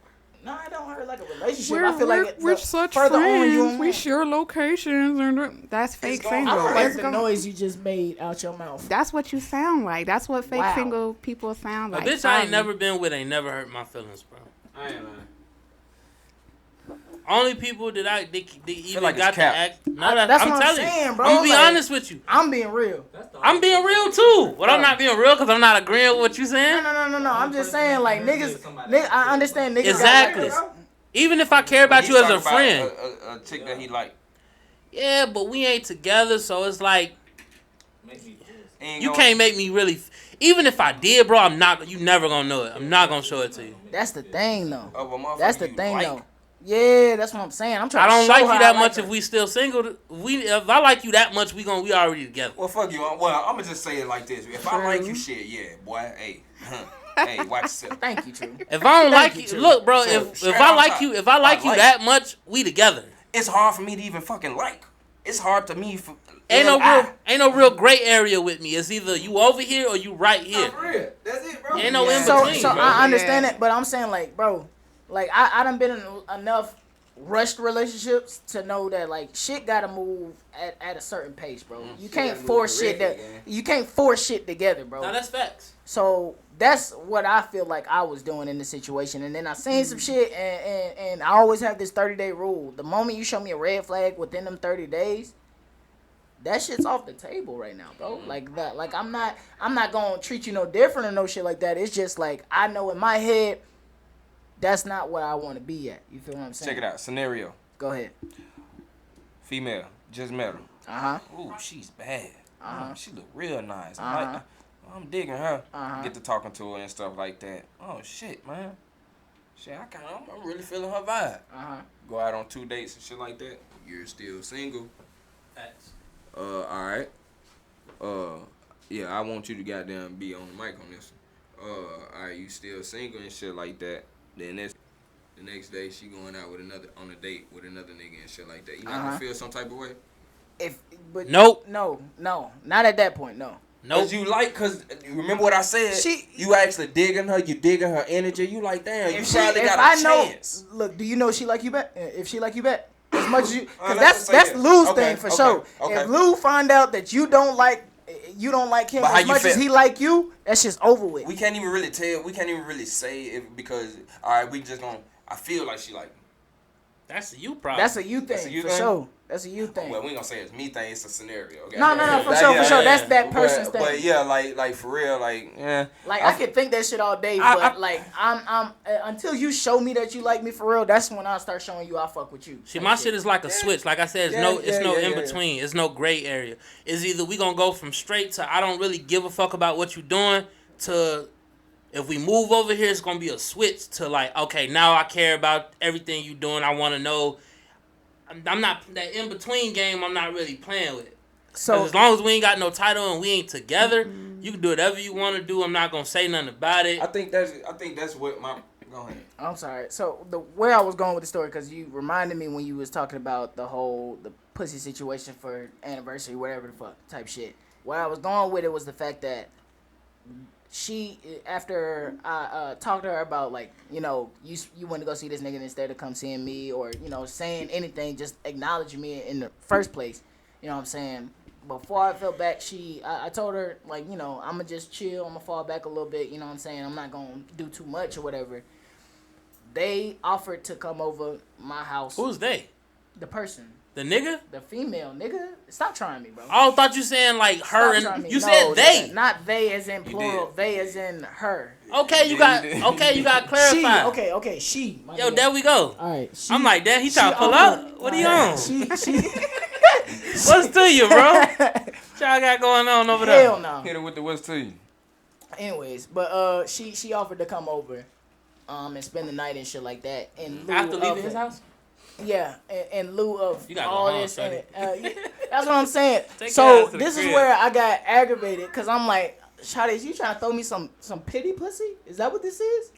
No, it don't hurt like a relationship. I feel like we're such further on you friends. on We one. share locations, and that's fake gonna single. I don't like It's the gonna- noise you just made out your mouth. That's what you sound like. That's what fake Wow. single people sound A like. bitch I Sorry. ain't never been with ain't never hurt my feelings, bro. I ain't lying. Only people that they even like it's got to cap. act. No, That's I'm what I'm telling saying, you. bro. I'm gonna be Like, honest with you. I'm being real. That's the I'm being real too. But I'm not being real because I'm not agreeing with what you saying. No. I'm just saying, like, niggas. I understand niggas. Exactly. Got, like, Even if I care about He's you as a talking about friend. a chick that he like. Yeah, but we ain't together, so it's like Make me pissed. Ain't you gonna- can't make me really. Even if I did, bro, I'm not. You never gonna know it. I'm not gonna show it to you. that's the thing, though. of a motherfucker That's the you thing, like. though. Yeah, that's what I'm saying. I'm I trying. don't to show like her you I that like much her. if we still single. If I like you that much, we already together. Well, fuck you. Well, I'm gonna just say it like this. If I like you, shit, yeah, boy. Hey, hey, watch yourself. Thank you, True. If I don't like you, you, True. look, bro. So, If straight I off like top, you, if I like I you like- that much, we together. It's hard for me to even fucking like. It's hard to me. Ain't no real gray area with me. It's either you over here or you right here. real. That's it, bro. Ain't no in So, between. so bro. I understand Yeah. it, but I'm saying, like, bro, like I done been in enough rushed relationships to know that like shit gotta move at a certain pace, bro. You can't force shit that you can't force shit together, bro. No, that's facts. So that's what I feel like I was doing in this situation. And then I seen some shit, and I always have this 30-day rule. The moment you show me a red flag within them 30 days, that shit's off the table right now, bro. Like that. Like I'm not gonna treat you no different or no shit like that. It's just like I know in my head, that's not where I want to be at. You feel what I'm saying? Check it out. Scenario. Go ahead. Female. Just met her. Ooh, she's bad. She look real nice. I'm digging her. Get to talking to her and stuff like that. Oh shit, man. Shit, I'm really feeling her vibe. Go out on 2 dates and shit like that. You're still single. Facts. Alright. Yeah, I want you to goddamn be on the mic on this one. Alright, you still single and shit like that. Then the next day she going out with on a date with another nigga and shit like that. You not gonna feel some type of way? Nope. No, not at that point. No. Nope. Cause you like, remember what I said? You actually digging her. You digging her energy. You like, damn. You probably got a chance. Look, do you know she like you back? If she like you back, as much as you, cause that's Lou's thing for sure. Okay. If Lou find out that you don't like him as much as he like you, that's just over with. We can't even really tell. We can't even really say it because all right, we just gonna. I feel like she like me. That's a you problem. That's a you thing for sure. That's a you thing. Well, we ain't gonna say it's me thing. It's a scenario. Okay? No, for sure. That's that person's thing. But yeah, like for real, like yeah. Like I can think that shit all day, but like I'm until you show me that you like me for real, that's when I start showing you I fuck with you. See, my shit is like a switch. Like I said, it's no in between. It's no gray area. It's either we gonna go from straight to I don't really give a fuck about what you doing to if we move over here, it's gonna be a switch to like okay, now I care about everything you doing. I want to know. I'm not that in between game. I'm not really playing with. So as long as we ain't got no title and we ain't together, you can do whatever you want to do. I'm not gonna say nothing about it. I think that's what my. Go ahead. I'm sorry. So where I was going with the story, because you reminded me when you was talking about the pussy situation for anniversary, whatever the fuck type shit. Where I was going with it was the fact that she, after I talked to her about like, you know, you want to go see this nigga instead of come seeing me, or you know, saying anything, just acknowledging me in the first place. You know what I'm saying? Before I fell back, I told her like, you know, I'ma just chill, I'ma fall back a little bit. You know what I'm saying? I'm not gonna do too much or whatever. They offered to come over my house. Who's they? The person. The nigga? The female nigga. Stop trying me, bro. I thought you saying like her and you said they. Not they as in plural. They as in her. Okay, you got clarify. She. Okay. She. Yo, there we go. All right. I'm like that. He trying to pull up. What are you on? She. What's to you, bro? What y'all got going on over there? Hell no. Hit her with the what's to you. Anyways, but she offered to come over, and spend the night and shit like that. And after leaving his house. Yeah, in lieu of all this, and that's what I'm saying. So this is where I got aggravated because I'm like, Shawty, you trying to throw me some pity pussy? Is that what this is?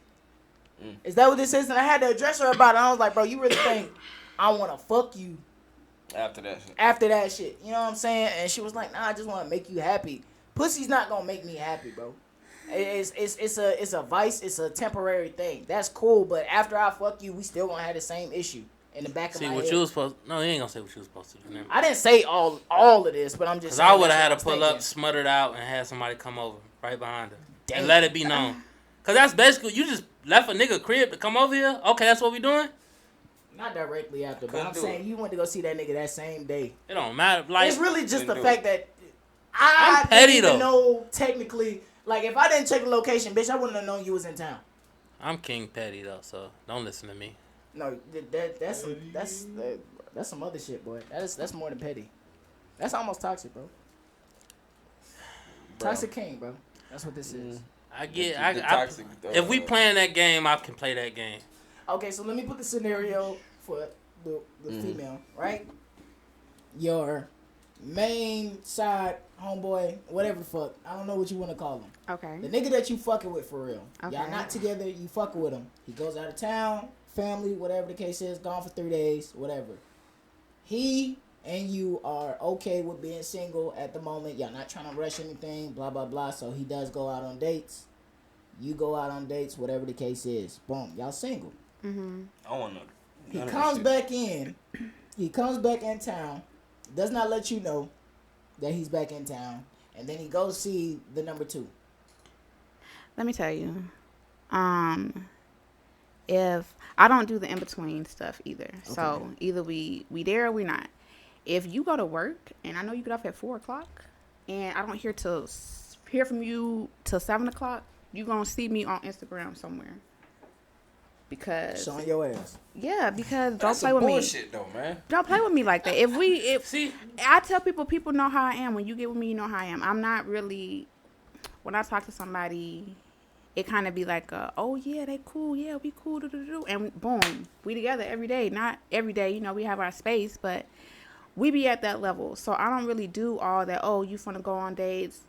Is that what this is? And I had to address her about it. I was like, bro, you really think I want to fuck you after that shit? After that shit, you know what I'm saying? And she was like, nah, I just want to make you happy. Pussy's not gonna make me happy, bro. It's a vice. It's a temporary thing. That's cool, but after I fuck you, we still gonna have the same issue. In the back of my head. You was supposed. No, you ain't gonna say what you was supposed to do. Never. I didn't say all of this, but I'm just. Cause I would have had to pull up, smuttered out, and had somebody come over right behind her and let it be known. Cause that's basically you just left a nigga crib to come over here. Okay, that's what we doing. Not directly after, but I'm saying you went to go see that nigga that same day. It don't matter. Like it's really just the fact that I'm petty didn't even know technically. Like if I didn't check the location, bitch, I wouldn't have known you was in town. I'm King Petty though, so don't listen to me. No, that's some other shit, boy. That's more than petty. That's almost toxic, bro. Toxic king, bro. That's what this is. If we playing that game, I can play that game. Okay, so let me put the scenario for the female, right? Your main side homeboy, whatever the fuck. I don't know what you want to call him. Okay. The nigga that you fucking with for real. Okay. Y'all not together, you fucking with him. He goes out of town. Family, whatever the case is, gone for 3 days, whatever. He and you are okay with being single at the moment. Y'all not trying to rush anything, blah, blah, blah. So he does go out on dates. You go out on dates, whatever the case is. Boom, y'all single. I want to know He None of comes that back in. He comes back in town. Does not let you know that he's back in town, and then he goes see the number 2. Let me tell you. If I don't do the in between stuff either, so either we there or we not. If you go to work and I know you get off at 4:00, and I don't hear from you till 7:00, you gonna see me on Instagram somewhere. Because Showing your ass. yeah, because don't That's play some with me. bullshit though, man. Don't play with me like that. If See, I tell people know how I am. When you get with me, you know how I am. I'm not really. When I talk to somebody, it kind of be like, oh yeah, they cool, yeah, we cool, and boom, we together every day. Not every day, you know, we have our space, but we be at that level. So I don't really do all that. Oh, you finna go on dates,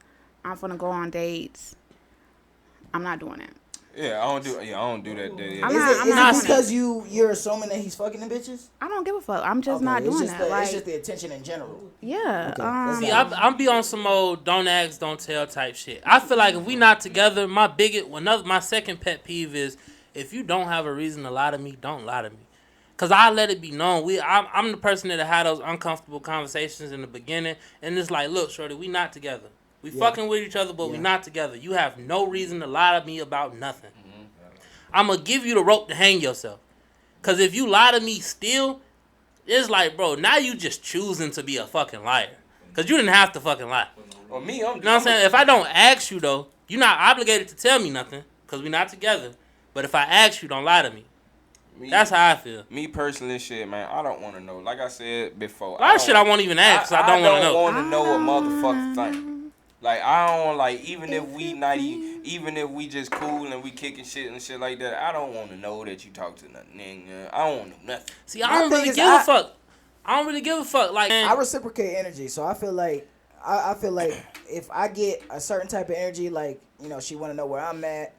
I'm finna go on dates. I'm not doing that. Yeah, I don't do that. Yeah. I'm Is not- it, I'm is not it doing because you're assuming that he's fucking the bitches? I don't give a fuck. I'm just Okay, not it's doing just that. the, Like, it's just the attention in general. yeah. Okay, that's see, not- I'm be on some old don't ask, don't tell type shit. I feel like if we not together, my second pet peeve is if you don't have a reason to lie to me, don't lie to me. Cause I let it be known. I'm the person that had those uncomfortable conversations in the beginning, and it's like, look, shorty, we not together. We fucking with each other, but we not together. You have no reason to lie to me about nothing. I'm gonna give you the rope to hang yourself. Cause if you lie to me still, it's like, bro, now you just choosing to be a fucking liar. Cause you didn't have to fucking lie. Well, me, You know what I'm saying? If I don't ask you though, you're not obligated to tell me nothing. Cause we not together. But if I ask you, don't lie to me. That's how I feel. Me personally, shit, man, I don't want to know. Like I said before, A lot of shit I won't even ask. I don't want to know. want to know a motherfucking thing. Like I don't like even if we not even if we just cool and we kicking shit and shit like that. I don't want to know that you talk to nothing. I don't want to know nothing. See, I My don't thing really is give a fuck. I don't really give a fuck. Like, I reciprocate energy, so I feel like I feel like if I get a certain type of energy, like, you know, she want to know where I'm at.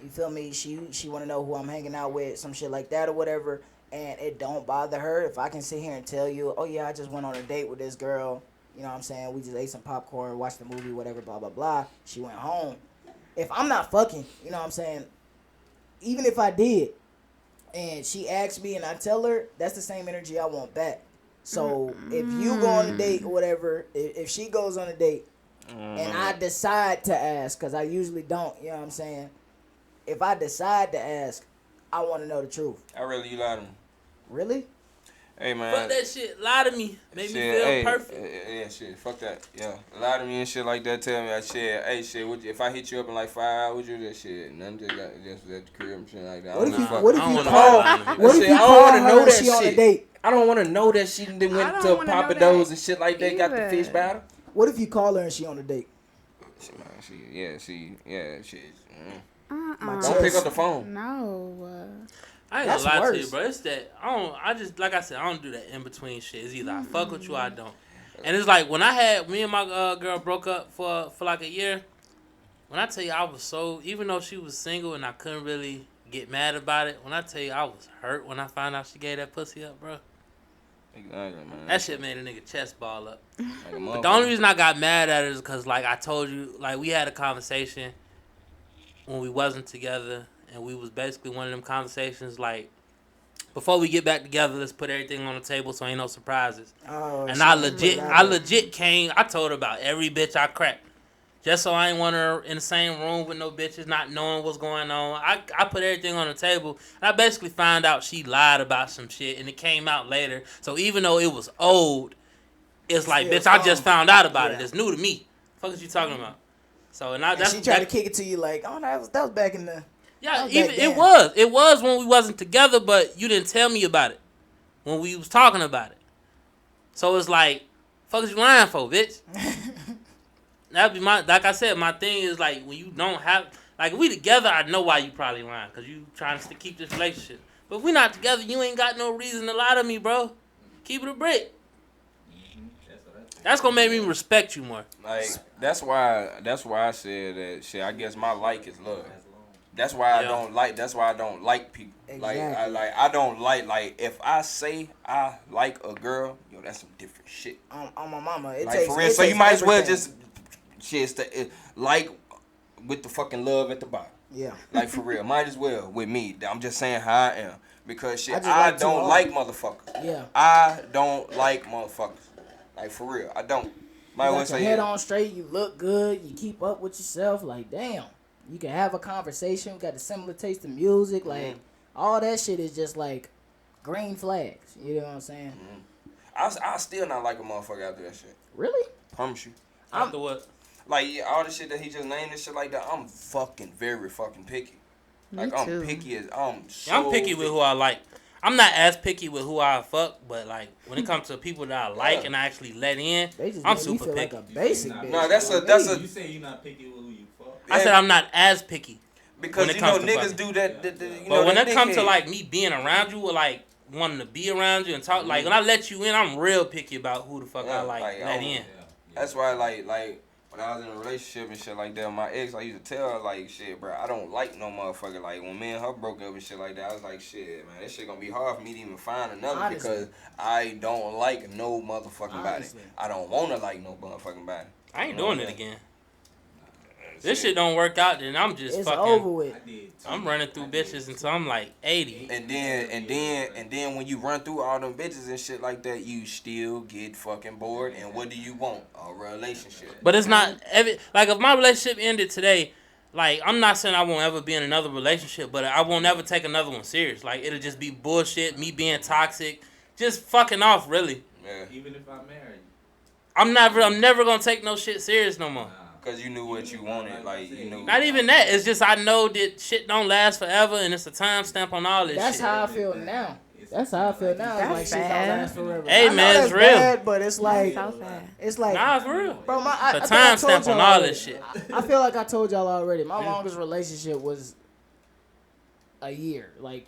You feel me? She want to know who I'm hanging out with, some shit like that or whatever. And it don't bother her if I can sit here and tell you, oh yeah, I just went on a date with this girl. You know what I'm saying? We just ate some popcorn, watched the movie, whatever, blah, blah, blah. She went home. If I'm not fucking, you know what I'm saying? Even if I did, and she asks me and I tell her, that's the same energy I want back. So if you go on a date or whatever, if she goes on a date and I decide to ask, because I usually don't, you know what I'm saying? If I decide to ask, I want to know the truth. I really you lie to me. Really? Hey man. fuck that shit. Lie to me. Make me feel perfect. Yeah, shit. Fuck that. Yeah, lie to me and shit like that. Tell me, hey, shit. If I hit you up in like 5 hours, you just shit. Nothing just at the crib and shit like that. What if you fuck. what if I you don't call wanna know. what if Shit, you I don't call wanna her know and that she on a shit. date? I don't want to know that she done I went don't to wanna Papa know Do's that and shit like that. Got the fish either. battle. What if you call her and she on a date? Shit. My Don't pick up the phone. No. I ain't That's gonna lie to worse. you, bro. It's that I just like I said, I don't do that in between shit. It's either I fuck with you or I don't. And it's like when me and my girl broke up for like a year. When I tell you I was so, even though she was single and I couldn't really get mad about it. When I tell you I was hurt when I found out she gave that pussy up, bro. Exactly, man. That shit made a nigga chest ball up. Like a But the only reason I got mad at her is because, like I told you, like we had a conversation when we wasn't together, and we was basically one of them conversations like, before we get back together, let's put everything on the table so ain't no surprises. Oh, And she I put it out there. legit came. I told her about every bitch I cracked, just so I ain't want her in the same room with no bitches, not knowing what's going on. I put everything on the table, and I basically found out she lied about some shit, and it came out later. So even though it was old, it's like, Still bitch, I just found out about it. yeah. It's new to me. Fuck is you talking about? So And that's she tried to kick it to you like, oh, that was back in the. yeah, was even back it then. it was when we wasn't together, but you didn't tell me about it when we was talking about it. So it's like, fuck is you lying for, bitch? That'd be like I said, my thing is like when you don't have, like if we together, I know why you probably lying, cause you trying to keep this relationship. But if we not together, you ain't got no reason to lie to me, bro. Keep it a brick. That's gonna make me respect you more. Like that's why I said that shit. I guess my like is love. That's why I Yeah. don't like. That's why I don't like people. Exactly. I don't like if I say I like a girl, yo, that's some different shit. On my mama. It Like takes, for real. it So you takes might as well everything. just like with the fucking love at the bottom. Yeah. Like for real, might as well with me. I'm just saying how I am because shit, I just I like too don't hard. like motherfuckers. Yeah. I don't like motherfuckers. Like, for real, I don't. Might You well got your say head yeah. on straight. You look good. You keep up with yourself. Like, damn. You can have a conversation. You got a similar taste in music. Like, all that shit is just like green flags. You know what I'm saying? I still not like a motherfucker after that shit. Really? Promise you. After what? Like, yeah, all the shit that he just named and shit like that, I'm fucking very fucking picky. Like, Me I'm too. picky as so I'm picky with who I like. I'm not as picky with who I fuck, but like when it comes to people that I like and I actually let in, They just I'm made me super feel picky. like a basic No, bitch. No, that's Like, a You say you're not picky with who you fuck. I said I'm not as picky. because when it you know comes to niggas fucking. do that. You But know, when that it comes to dickhead. like me being around you or like wanting to be around you and talk, like when I let you in, I'm real picky about who the fuck Yeah, I like let in. That's why, like when I was in a relationship and shit like that, my ex, I used to tell her, like, shit, bro, I don't like no motherfucker. Like, when me and her broke up and shit like that, I was like, shit, man, this shit gonna be hard for me to even find another Honestly. because I don't like no motherfucking body. Honestly. I don't wanna like no motherfucking body. I ain't doing it again. This shit don't work out, then I'm just It's fucking. over with. I did. I'm running through bitches until I'm like 80. And then when you run through all them bitches and shit like that, you still get fucking bored. And what do you want? A relationship. But it's not like if my relationship ended today, like I'm not saying I won't ever be in another relationship, but I won't ever take another one serious. Like it'll just be bullshit, me being toxic, just fucking off. Really, Yeah. Even if I marry you. I'm never gonna take no shit serious no more. Nah. Cause you knew what you wanted, like you knew. Not even that. It's just I know that shit don't last forever, and it's a timestamp on all this That's shit. how I feel now. That's how I feel now. That's Like shit don't bad. last forever. Hey, I know man, it's that's real. bad, but it's like So sad. it's like Nah, for real. bro. The I think I told timestamp y'all on all already. this shit. I feel like I told y'all already. My longest relationship was a year, like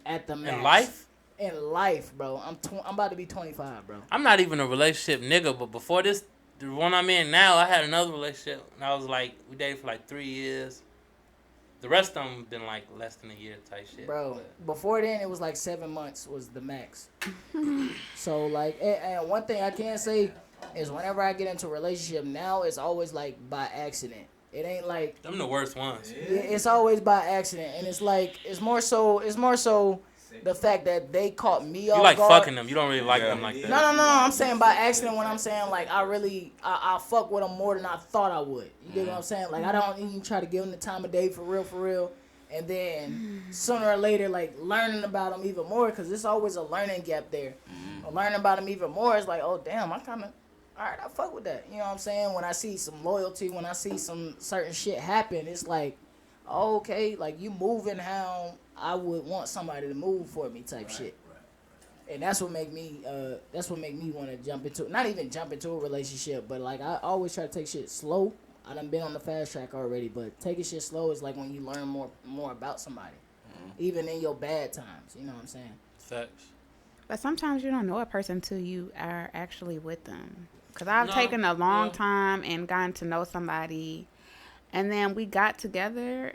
at the max. In life, In life, bro. I'm about to be 25, bro. I'm not even a relationship nigga, but before this, the one I'm in now, I had another relationship, and I was like, we dated for like 3 years. The rest of them been like less than a year type shit. Bro, But before then it was like 7 months was the max. So like, and one thing I can say is whenever I get into a relationship now, it's always like by accident. It ain't like them the worst ones. it's always by accident, and it's like it's more so the fact that they caught me You off like guard. fucking them. You don't really like them like that. No. I'm saying by accident when I'm saying like I fuck with them more than I thought I would. You get what I'm saying? Like I don't even try to give them the time of day for real. And then sooner or later, like learning about them even more, because there's always a learning gap there. Learning about them even more is like, oh damn, I kind of, all right, I fuck with that. You know what I'm saying? When I see some loyalty, when I see some certain shit happen, it's like, oh, okay, like you moving how I would want somebody to move for me type shit. And that's what make me want to jump into, not even jump into a relationship, but like I always try to take shit slow. I done been on the fast track already, but taking shit slow is like when you learn more about somebody, even in your bad times. You know what I'm saying? Facts. But sometimes you don't know a person until you are actually with them. Because I've No, taken a long yeah. time and gotten to know somebody. And then we got together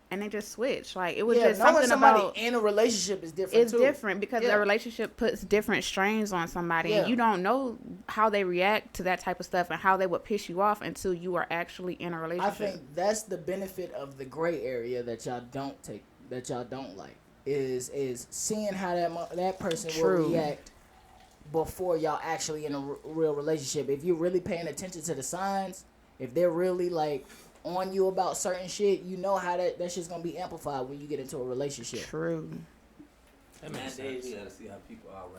and they just switched. Like, it was just knowing something somebody about... in a relationship is different It's too. different because Yeah. the relationship puts different strains on somebody. Yeah. And you don't know how they react to that type of stuff and how they would piss you off until you are actually in a I relationship. think that's the benefit of the gray area that y'all don't like is seeing how that person True. will react before y'all actually in a real relationship. If you're really paying attention to the signs, if they're really like on you about certain shit, you know how that shit's gonna be amplified when you get into a relationship. True. That makes Nowadays, sense. you gotta see how people are around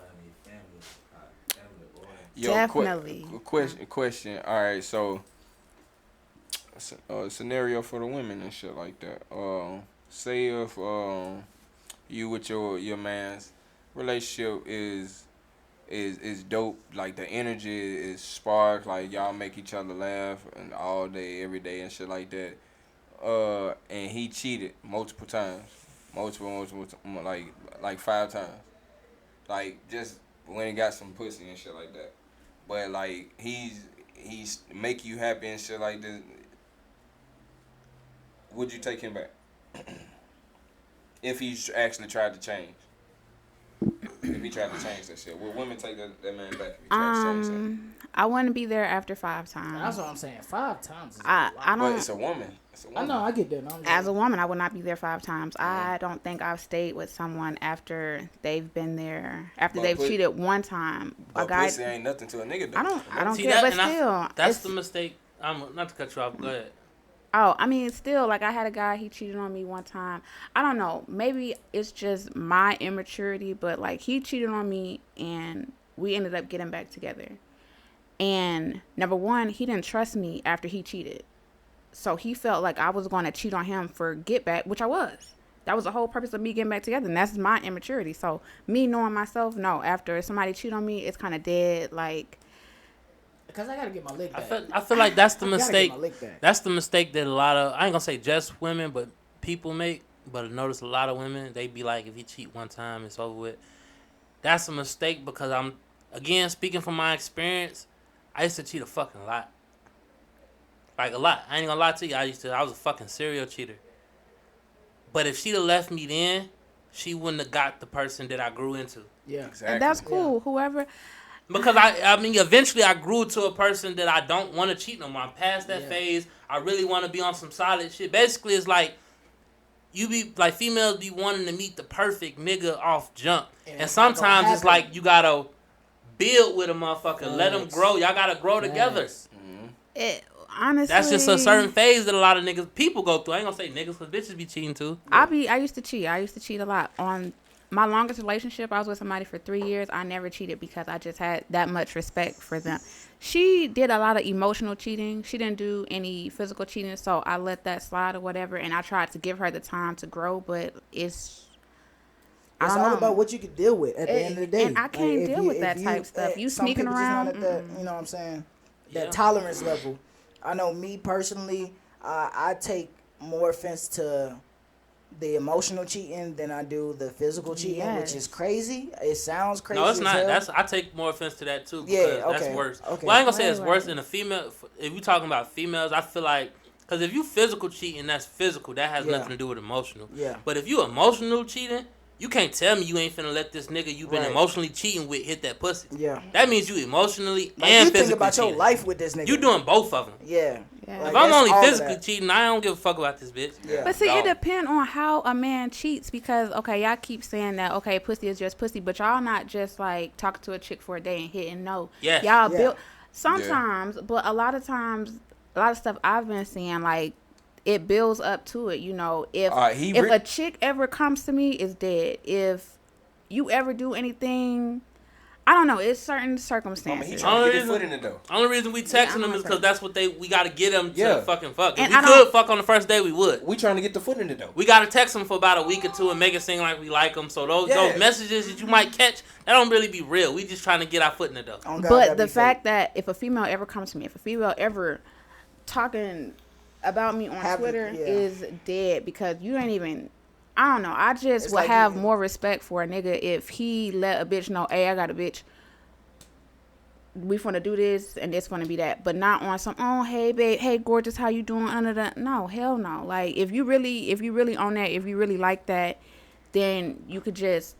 their family, boy. Yo, Definitely. Question. All right, so scenario for the women and shit like that. Say if you with your man's relationship is dope, like the energy is spark, like y'all make each other laugh and all day, every day and shit like that. And he cheated multiple times, multiple like 5 times, like just when he got some pussy and shit like that. But like he's make you happy and shit like this. Would you take him back if he actually tried to change? If he tried to change that shit? Will women take that man back if he tried to change that? I wouldn't be there after 5 times. That's what I'm saying. 5 times is I But don't. it's a woman. I know, I get that. No, As a woman, I would not be there 5 times. I don't think I've stayed with someone after they've been there, after they've cheated one time. A But guy, pussy ain't nothing to a nigga, though. I don't See care, that, but and still, that's it's- the mistake. I'm not to cut you off. Go ahead. Oh, I mean, still, like I had a guy, he cheated on me one time. I don't know, maybe it's just my immaturity, but like he cheated on me and we ended up getting back together. And number one, he didn't trust me after he cheated. So he felt like I was going to cheat on him for get back, which I was. That was the whole purpose of me getting back together, and that's my immaturity. So me knowing myself, no, after somebody cheat on me, it's kind of dead. Like, because I gotta get my lick back. I feel like that's the I gotta mistake. get my lick back. That's the mistake that a lot of, I ain't gonna say just women, but people make. But I notice a lot of women, they be like, if you cheat one time, it's over with. That's a mistake because I'm, again, speaking from my experience, I used to cheat a fucking lot. Like a lot. I ain't gonna lie to you. I was a fucking serial cheater. But if she'd have left me then, she wouldn't have got the person that I grew into. Yeah. Exactly. and that's cool. Whoever, Because I mean, eventually I grew to a person that I don't want to cheat no more. I'm past that phase. I really want to be on some solid shit. Basically, it's like you be like females be wanting to meet the perfect nigga off jump, and it's not gonna sometimes it's happen. like you gotta build with a motherfucker, let them Facts. grow. Y'all gotta grow together. it, honestly, That's just a certain phase that a lot of people go through. I ain't gonna say niggas, because bitches be cheating too. I used to cheat. I used to cheat a lot. On my longest relationship, I was with somebody for 3 years. I never cheated because I just had that much respect for them. She did a lot of emotional cheating. She didn't do any physical cheating, so I let that slide or whatever. And I tried to give her the time to grow, but It's I don't all know. about what you can deal with at the end of the day. And I can't if deal with that type stuff. You some sneaking people just around, not at that, you know what I'm saying? That Yeah. tolerance level. I know me personally, I take more offense to the emotional cheating than I do the physical cheating, which Yes. is crazy. It sounds crazy. No, it's as not. hell. I take more offense to that too. Yeah, Because okay, that's worse. okay. Well, I ain't gonna say it's Right, worse right. than a female. If you talking about females, I feel like because if you physical cheating, that's physical. That has Yeah. nothing to do with emotional. Yeah. But if you emotional cheating, you can't tell me you ain't finna let this nigga you been Right. emotionally cheating with hit that pussy. Yeah. That means you emotionally Like, and you physically think about cheating. your life with this nigga. You doing both of them. Yeah. Yeah. Like, If I'm that's only all of physically that. cheating, I don't give a fuck about this bitch. Yeah. But see, Dog. it depends on how a man cheats because, okay, y'all keep saying that, okay, pussy is just pussy, but y'all not just like talking to a chick for a day and hitting no. Yes. Y'all Yeah. build sometimes, but a lot of times, a lot of stuff I've been seeing, like, it builds up to it, you know. If He a chick ever comes to me, it's dead. If you ever do anything, I don't know, it's certain I mean, circumstances. he trying to Only get his reason- foot in it, though. Only reason we texting I'm them not is because saying- that's what we gotta get them to Yeah. fucking fuck. If And we I could don't- fuck on the first day, we would. We trying to get the foot in it, though. We gotta text them for about a week or two and make it seem like we like them. So those Yeah. messages that you might catch, that don't really be real. We just trying to get our foot in the door. On God, But that'd the be fact that if a female ever comes to me, if a female ever talking about me on Have- Twitter yeah. is dead because you ain't even. I don't know. I just It's would like have you- more respect for a nigga if he let a bitch know, hey, I got a bitch. We finna do this and it's gonna be that, but not on some. Oh, hey babe, hey gorgeous, how you doing? Under the no, hell no. Like if you really on that, if you really like that, then you could just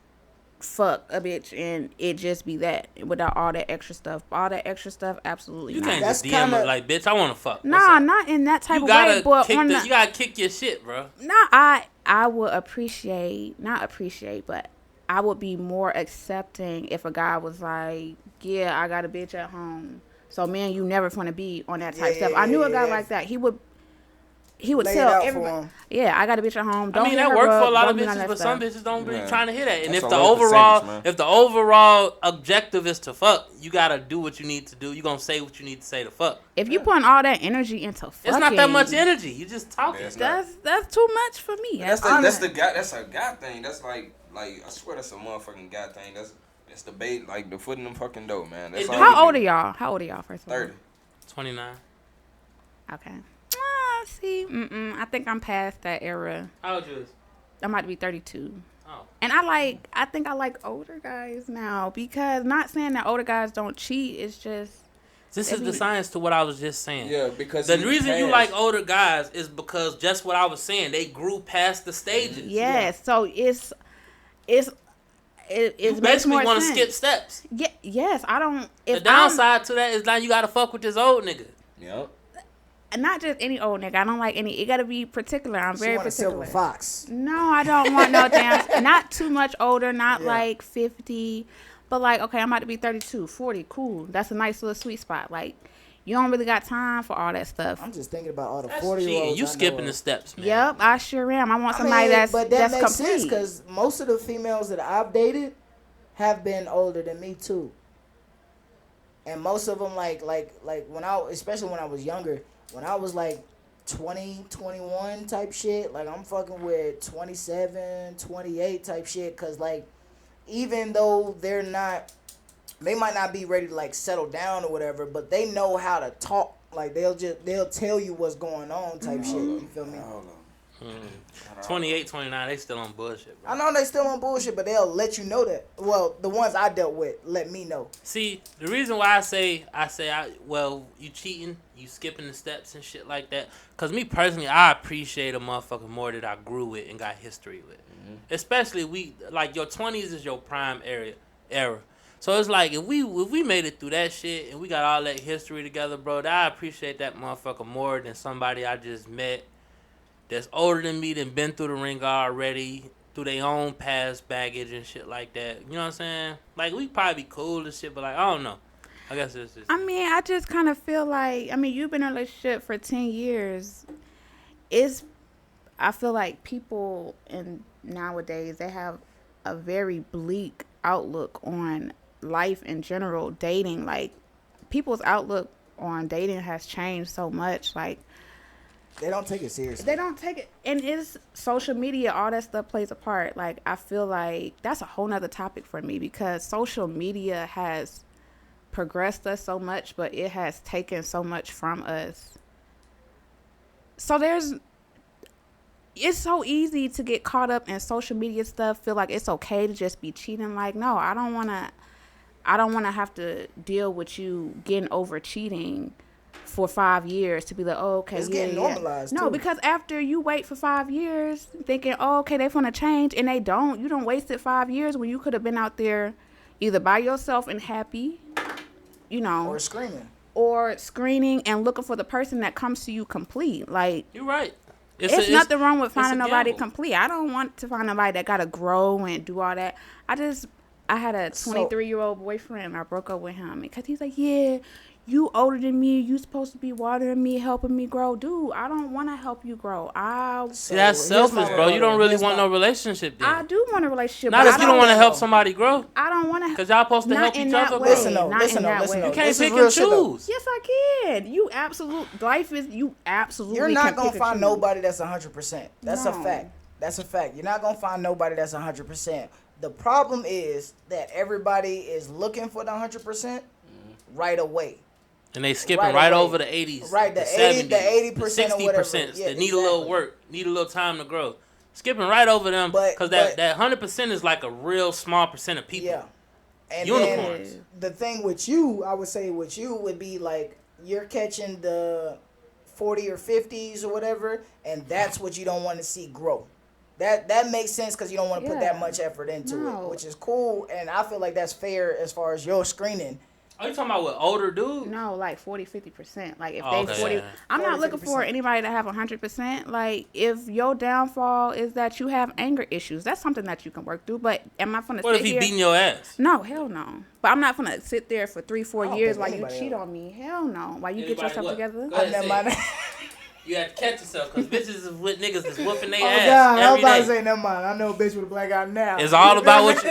fuck a bitch and it just be that without all that extra stuff. All that extra stuff, absolutely You not. can't That's just DM her kinda- like, bitch, I want to fuck. What's Nah, up? not in that type You of way. gotta But kick on you gotta kick your shit, bro. I would not appreciate, but I would be more accepting if a guy was like, yeah, I got a bitch at home. So man, you never want to be on that type Yeah, stuff. I knew a guy yeah. like that. He would Lay it tell out for everybody, him. yeah, I got a bitch at home. Don't I mean, hit that her works for a up, lot of don't do none bitches, that but some stuff. bitches don't really Yeah. trying to hear that. And That's if a the low overall, percentage, man. if the overall objective is to fuck, you gotta do what you need to do. You gonna say what you need to say to fuck. If you putting all that energy into fucking, It's not that much energy. You just talking. Yeah, it's not. That's too much for me. That's honest. the guy. That's a guy thing. That's like I swear that's a motherfucking guy thing. That's the bait, like the foot in them fucking dough, man. That's It all do. we How old do. are y'all? How old are y'all? First of all, 30. 29. Okay. See, I think I'm past that era. How old you is? I'm about to be 32. Oh. And I think I like older guys now because not saying that older guys don't cheat. It's just This is the science to what I was just saying. Yeah, because The he reason you passed. like older guys is because just what I was saying. They grew past the stages. yes. So it You makes basically more want to sense. skip steps. Yeah, yes, I don't. The If downside to that is now you gotta fuck with this old nigga. Yep. not just any old nigga. I don't like any. It gotta be particular. I'm She very want a silver particular. fox. No, I don't want no damn. Not too much older. Not Yeah. like 50, but like okay, I'm about to be 32, 40. Cool. That's a nice little sweet spot. Like you don't really got time for all that stuff. I'm just thinking about all the That's 40-year-olds. cheating. You I know skipping of. the steps, man. Yep, I sure am. I want I somebody mean, that's but that makes complete. sense because most of the females that I've dated have been older than me too, and most of them like when especially when I was younger, when I was like 20, 21 type shit, like I'm fucking with 27, 28 type shit, cause like even though they might not be ready to like settle down or whatever, but they know how to talk. Like they'll tell you what's going on type shit. You feel me? Hold on. 28, 29, they still on bullshit, bro. I know they still on bullshit, but they'll let you know that. Well, the ones I dealt with let me know. See, the reason why you cheating, you skipping the steps and shit like that. Cause me personally, I appreciate a motherfucker more that I grew with and got history with. Especially your 20s is your prime era. So it's like if we made it through that shit and we got all that history together, bro, I appreciate that motherfucker more than somebody I just met that's older than me, that been through the ring already, through their own past baggage and shit like that. You know what I'm saying? Like, we probably be cool and shit, but like, I don't know. I guess it's just... I mean, I just kind of feel like, you've been in a relationship for 10 years. I feel like people nowadays, they have a very bleak outlook on life in general, dating. Like, people's outlook on dating has changed so much. Like, They don't take it seriously. they don't take it, and it's social media, all that stuff plays a part. Like, I feel like that's a whole nother topic for me because social media has progressed us so much, but it has taken so much from us. So it's so easy to get caught up in social media stuff, feel like it's okay to just be cheating. Like, no, I don't want to have to deal with you getting over cheating for 5 years to be like, oh, okay, It's getting normalized, No, too. because after you wait for 5 years thinking, oh, okay, they're gonna change, and they don't. You don't wasted 5 years when you could have been out there either by yourself and happy, Or screaming. or screening and looking for the person that comes to you complete. Like, You're right. it's nothing wrong with finding a nobody gamble. complete. I don't want to find nobody that gotta grow and do all that. I had a 23-year-old boyfriend, and I broke up with him because he's like, yeah, you older than me, you supposed to be watering me, helping me grow. Dude, I don't want to help you grow. See, that's selfish, bro. You don't really want no relationship then. I do want a relationship. Not but if you don't want to help somebody grow. I don't want to. Because y'all supposed to Not help in each that other way. grow. Listen though, Not listen in though, that listen way. though. You can't This is pick real and shit, though. choose. Yes, I can. You absolutely. You're not can gonna pick and find choose. nobody that's 100%. That's a No. fact. That's a fact. You're not gonna find nobody that's 100%. The problem is that everybody is looking for the 100% right away. And they skipping Right right away. over the 80s. Right, the 70s, 80% or whatever. 60% Yeah, that need a little exactly. work, need a little time to grow. Skipping right over them But- because but- that 100% is like a real small percent of people. Yeah. And Unicorns. then the thing with you, I would say with you would be like you're catching the 40 or 50s or whatever, and that's what you don't want to see grow. That makes sense because you don't want to put that Yeah. much effort into No. it, which is cool, and I feel like that's fair as far as your screening. Are you talking about with older dudes? No, like 40-50%. Like if Oh, they okay, 40, yeah. I'm not 40, looking for 50%. anybody to have 100%. Like if your downfall is that you have anger issues, that's something that you can work through. But am I gonna What sit if he here? beating your ass? No, hell no. But I'm not gonna sit there for 3-4 I don't years think while you anybody cheat will. on me. Hell no. While you get Anybody yourself what? together. Go ahead. Never mind. You have to catch yourself because bitches is with niggas that's whooping their Oh ass God, I was every about to day. say never mind. I know a bitch with a black eye now. It's all about what you.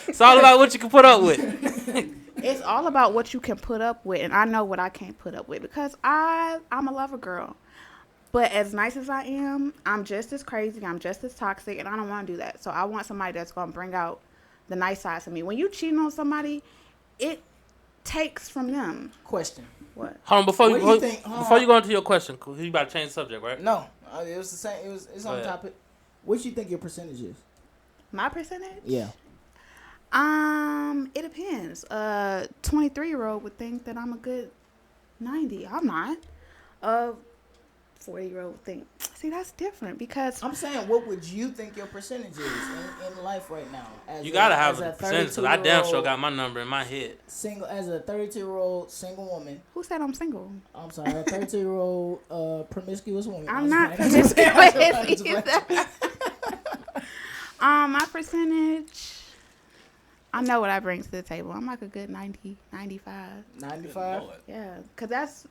It's all about what you can put up with. It's all about what you can put up with, and I know what I can't put up with because I'm a lover girl. But as nice as I am, I'm just as crazy, I'm just as toxic, and I don't want to do that. So I want somebody that's going to bring out the nice sides of me. When you cheating on somebody, it takes from them. Question. What? Hold on, before What you do you think- hold before on. you go into your question, 'cause you about to change the subject, right? No, it was the same. It's on Go ahead. topic. What you think your percentage is? My percentage? Yeah. It depends. 23-year-old would think that I'm a good 90. I'm not. 40-year-old would think See, that's different because I'm saying, what would you think your percentage is in life right now? You gotta have as a percentage, 'cause I damn sure got my number in my head. As a 32-year-old single woman. who said I'm single? I'm sorry, a 32-year-old promiscuous woman. I'm not just playing. promiscuous either. My percentage, I know what I bring to the table. I'm like a good 90, 95. 95? Yeah, because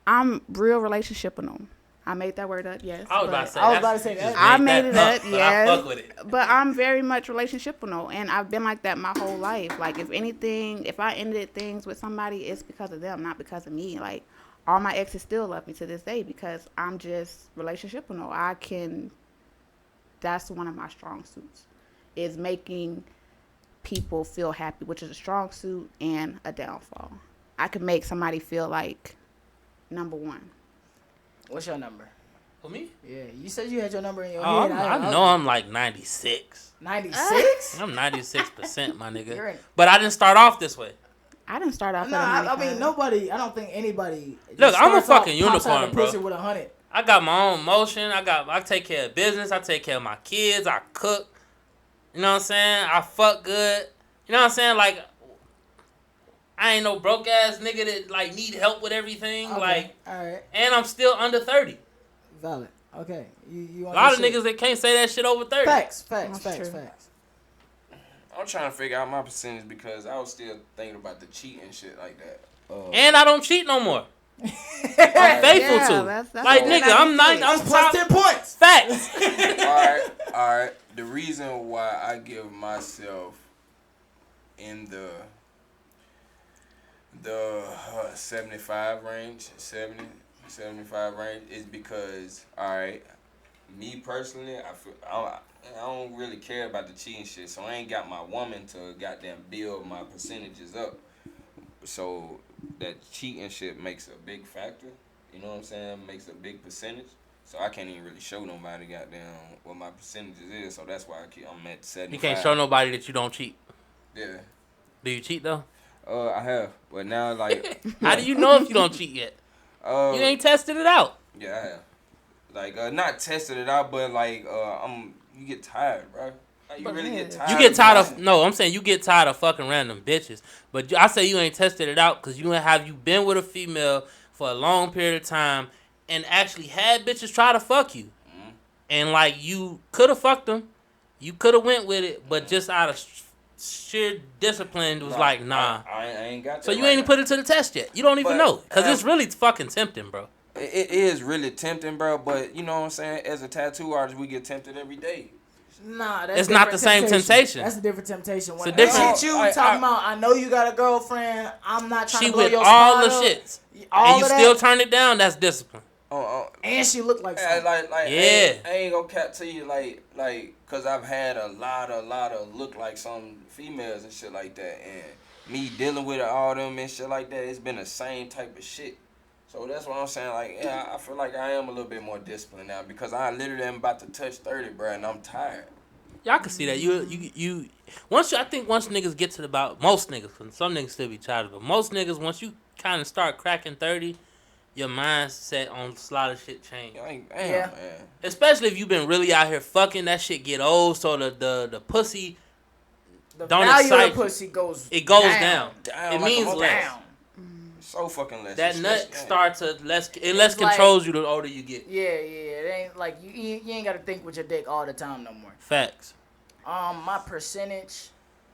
I'm real relationshipable. I made that word up, yes. I was about to say that. I made it up, but yes. I fuck with it. But I'm very much relationshipable, and I've been like that my whole life. Like, if anything, if I ended things with somebody, it's because of them, not because of me. Like, all my exes still love me to this day because I'm just relationshipable. That's one of my strong suits, is making people feel happy, which is a strong suit and a downfall. I can make somebody feel like number one. What's your number? For me? Yeah, you said you had your number in your Oh, head. I know I'm like 96. 96? I'm 96%, my nigga. You're in- But I didn't start off this way. I didn't start off No, at a I mean 95. nobody. I don't think anybody. Look, just I'm a starts off, fucking pops out unicorn, the bro. pussy with 100. I got my own motion. I take care of business. I take care of my kids. I cook. You know what I'm saying? I fuck good. You know what I'm saying? Like, I ain't no broke ass nigga that like need help with everything. Okay. Like, all right, and I'm still under 30. valid. Okay, you A lot of niggas that can't say that shit over 30. Facts. That's true. I'm trying to figure out my percentage because I was still thinking about the cheating shit like that. And I don't cheat no more. I'm faithful Yeah, to. that's Like, all nigga, that I'm I need. I'm Plus top 10 points. facts. all right. The reason why I give myself in the 75 range, 70, 75 range is because, all right, me personally, I don't really care about the cheating shit, so I ain't got my woman to goddamn build my percentages up. So that cheating shit makes a big factor. You know what I'm saying? Makes a big percentage. So I can't even really show nobody goddamn what my percentages is. So that's why I'm at 75. You can't show nobody that you don't cheat. Yeah. Do you cheat though? I have, but now like. How do you know if you don't cheat yet? You ain't tested it out. Yeah, I have. Like not tested it out, but like you get tired, bro. Like, you really get tired. You get tired of I'm saying you get tired of fucking random bitches. But I say you ain't tested it out because you been with a female for a long period of time and actually had bitches try to fuck you, and like you could have fucked them, you could have went with it, but just out of sheer discipline was like nah. I ain't got that. So you right ain't even put it to the test yet. You don't even know because it's really fucking tempting, bro. It is really tempting, bro. But you know what I'm saying? As a tattoo artist, we get tempted every day. Nah, that's It's not the same temptation. That's a different temptation. When It's a different- cheat you, talking about, I know you got a girlfriend. I'm not trying She to blow with your all the spot up. shits, All and you of that, still turn it down. That's discipline. and she looked like something. Like Yeah. I ain't gonna cap to you like cause I've had a lot of look like some females and shit like that, and me dealing with all them and shit like that, it's been the same type of shit. So that's what I'm saying. Like, yeah, I feel like I am a little bit more disciplined now because I literally am about to touch 30, bro, and I'm tired. Y'all can see that you I think once niggas get to about most niggas, cause some niggas still be childish, but most niggas once you kind of start cracking 30, your mindset on a lot of shit change. Like, Yeah. damn, man. Especially if you been really out here fucking, that shit get old. So the pussy The don't value excite of the pussy goes it goes down. down. Down It like a means mother- less. Down. So fucking less. That It's nut less, yeah. starts to less It's like- controls you the older you get. Yeah. It ain't like you ain't gotta think with your dick all the time no more. Facts. My percentage,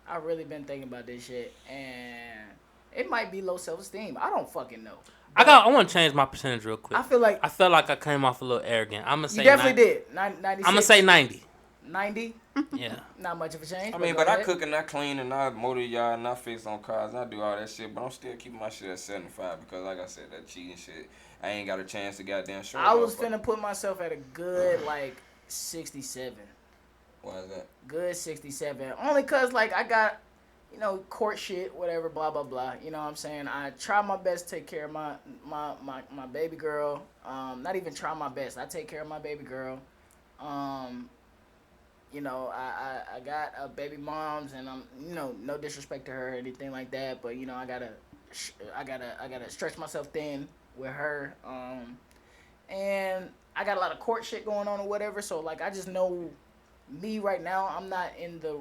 I really been thinking about this shit, and it might be low self-esteem. I don't fucking know. I want to change my percentage real quick. I feel like I felt like I came off a little arrogant. I'm gonna say you definitely 90. did. 96. I'm gonna say 90. 90. Yeah. Not much of a change. I but mean, go but I ahead. cook and I clean and I motor yard and I fix on cars and I do all that shit, but I'm still keeping my shit at 75 because, like I said, that cheating shit, I ain't got a chance to goddamn show. I was finna put myself at a good 67. Why is that? Good 67. Only cause I got, court shit, whatever, blah blah blah. You know what I'm saying? I try my best to take care of my baby girl. Not even try my best. I take care of my baby girl. I got a baby moms, and I'm no disrespect to her or anything like that, but I gotta stretch myself thin with her. And I got a lot of court shit going on or whatever. So like, I just know me right now. I'm not in the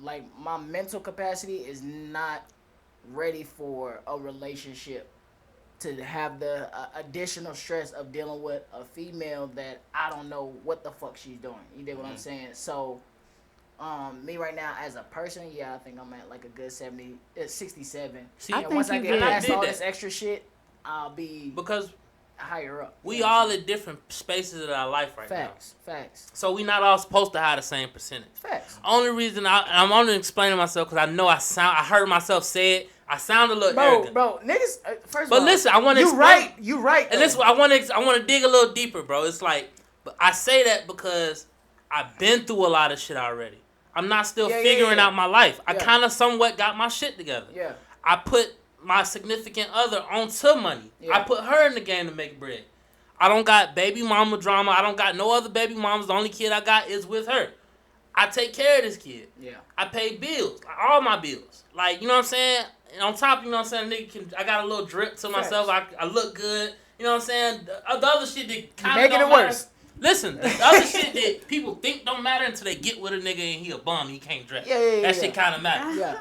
like my mental capacity is not ready for a relationship to have the additional stress of dealing with a female that I don't know what the fuck she's doing. You dig what I'm saying? So, me right now as a person, yeah, I think I'm at like a good 67. See, I And think once I you get get- past all I did this extra shit, I'll be because higher up. we You know all what at different spaces of our life right I'm now. saying? Facts. So we not all supposed to have the same percentage. Facts. Only reason I'm only explaining myself because I know I heard myself say it. I sound a little arrogant. Bro, niggas. First But of all, listen, I want to You explain. right. You right. And listen, I want to dig a little deeper, bro. It's like, but I say that because I've been through a lot of shit already. I'm not still figuring out my life. I kind of somewhat got my shit together. Yeah. I put my significant other onto money. Yeah. I put her in the game to make bread. I don't got baby mama drama. I don't got no other baby mamas. The only kid I got is with her. I take care of this kid. Yeah. I pay bills, all my bills. Like, you know what I'm saying? And on top, you know what I'm saying, I got a little drip to myself. I look good. You know what I'm saying? The other shit that kind of making don't it matter. worse. Listen, the other shit that people think don't matter until they get with a nigga and he a bum, he can't dress. Yeah. That shit kind of matters. Yeah.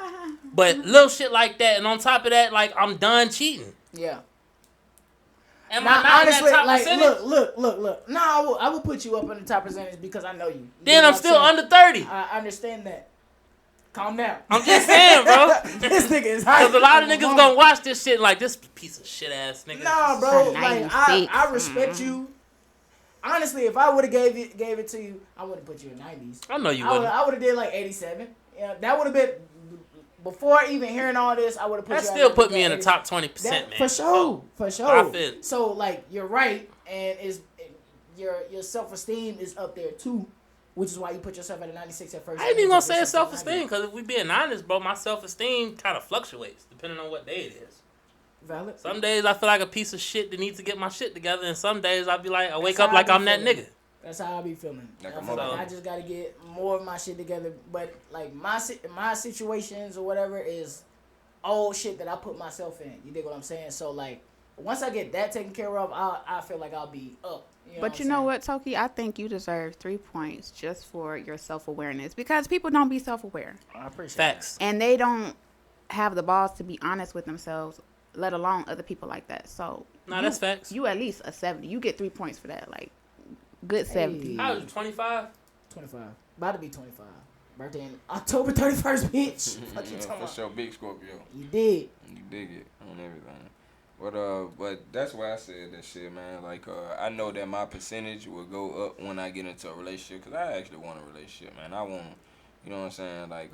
But little shit like that, and on top of that, like, I'm done cheating. Yeah. Am Now, I not honestly, in that top like, percentage? look. No, I will put you up in the top percentage because I know you. Then I'm still under 30. I understand that. Calm down. I'm just saying, bro. This nigga is high. Because a lot of niggas gonna watch this shit like, this piece of shit ass nigga. Nah, bro. For Like 96. I respect you. Honestly, if I would have gave it to you, I would have put you in 90s. I know you wouldn't. I would have did like 87. Yeah, that would have been before even hearing all this. I would have put That you. still at put me in the 80s. top 20%, man. For sure, for sure. I feel it. So like you're right, and your self-esteem is up there too, which is why you put yourself at a 96 at first. I ain't even gonna say it's self-esteem, because if we being honest, bro, my self-esteem kind of fluctuates depending on what day it is. Valid. Some days I feel like a piece of shit that needs to get my shit together, and some days I be like, I wake That's up how like I I'm be that feeling. nigga. That's how I be feeling. Like I a feel like motherfucker. I just gotta get more of my shit together. But like my situations or whatever is old shit that I put myself in. You dig what I'm saying? So like once I get that taken care of, I feel like I'll be up. But you know what, Toki? I think you deserve 3 points just for your self-awareness, because people don't be self-aware I appreciate Facts. and they don't have the balls to be honest with themselves, let alone other people like that. So Nah, that's facts. You at least a 70. You get 3 points for that. Like good 70. How old you, 25? 25. About to be 25. Birthday in October 31st, bitch. Fuck you Yeah, talking for about? sure, big Scorpio. You did. You dig it on everything. But that's why I said that shit, man. Like, I know that my percentage will go up when I get into a relationship, because I actually want a relationship, man. I want, you know what I'm saying? Like,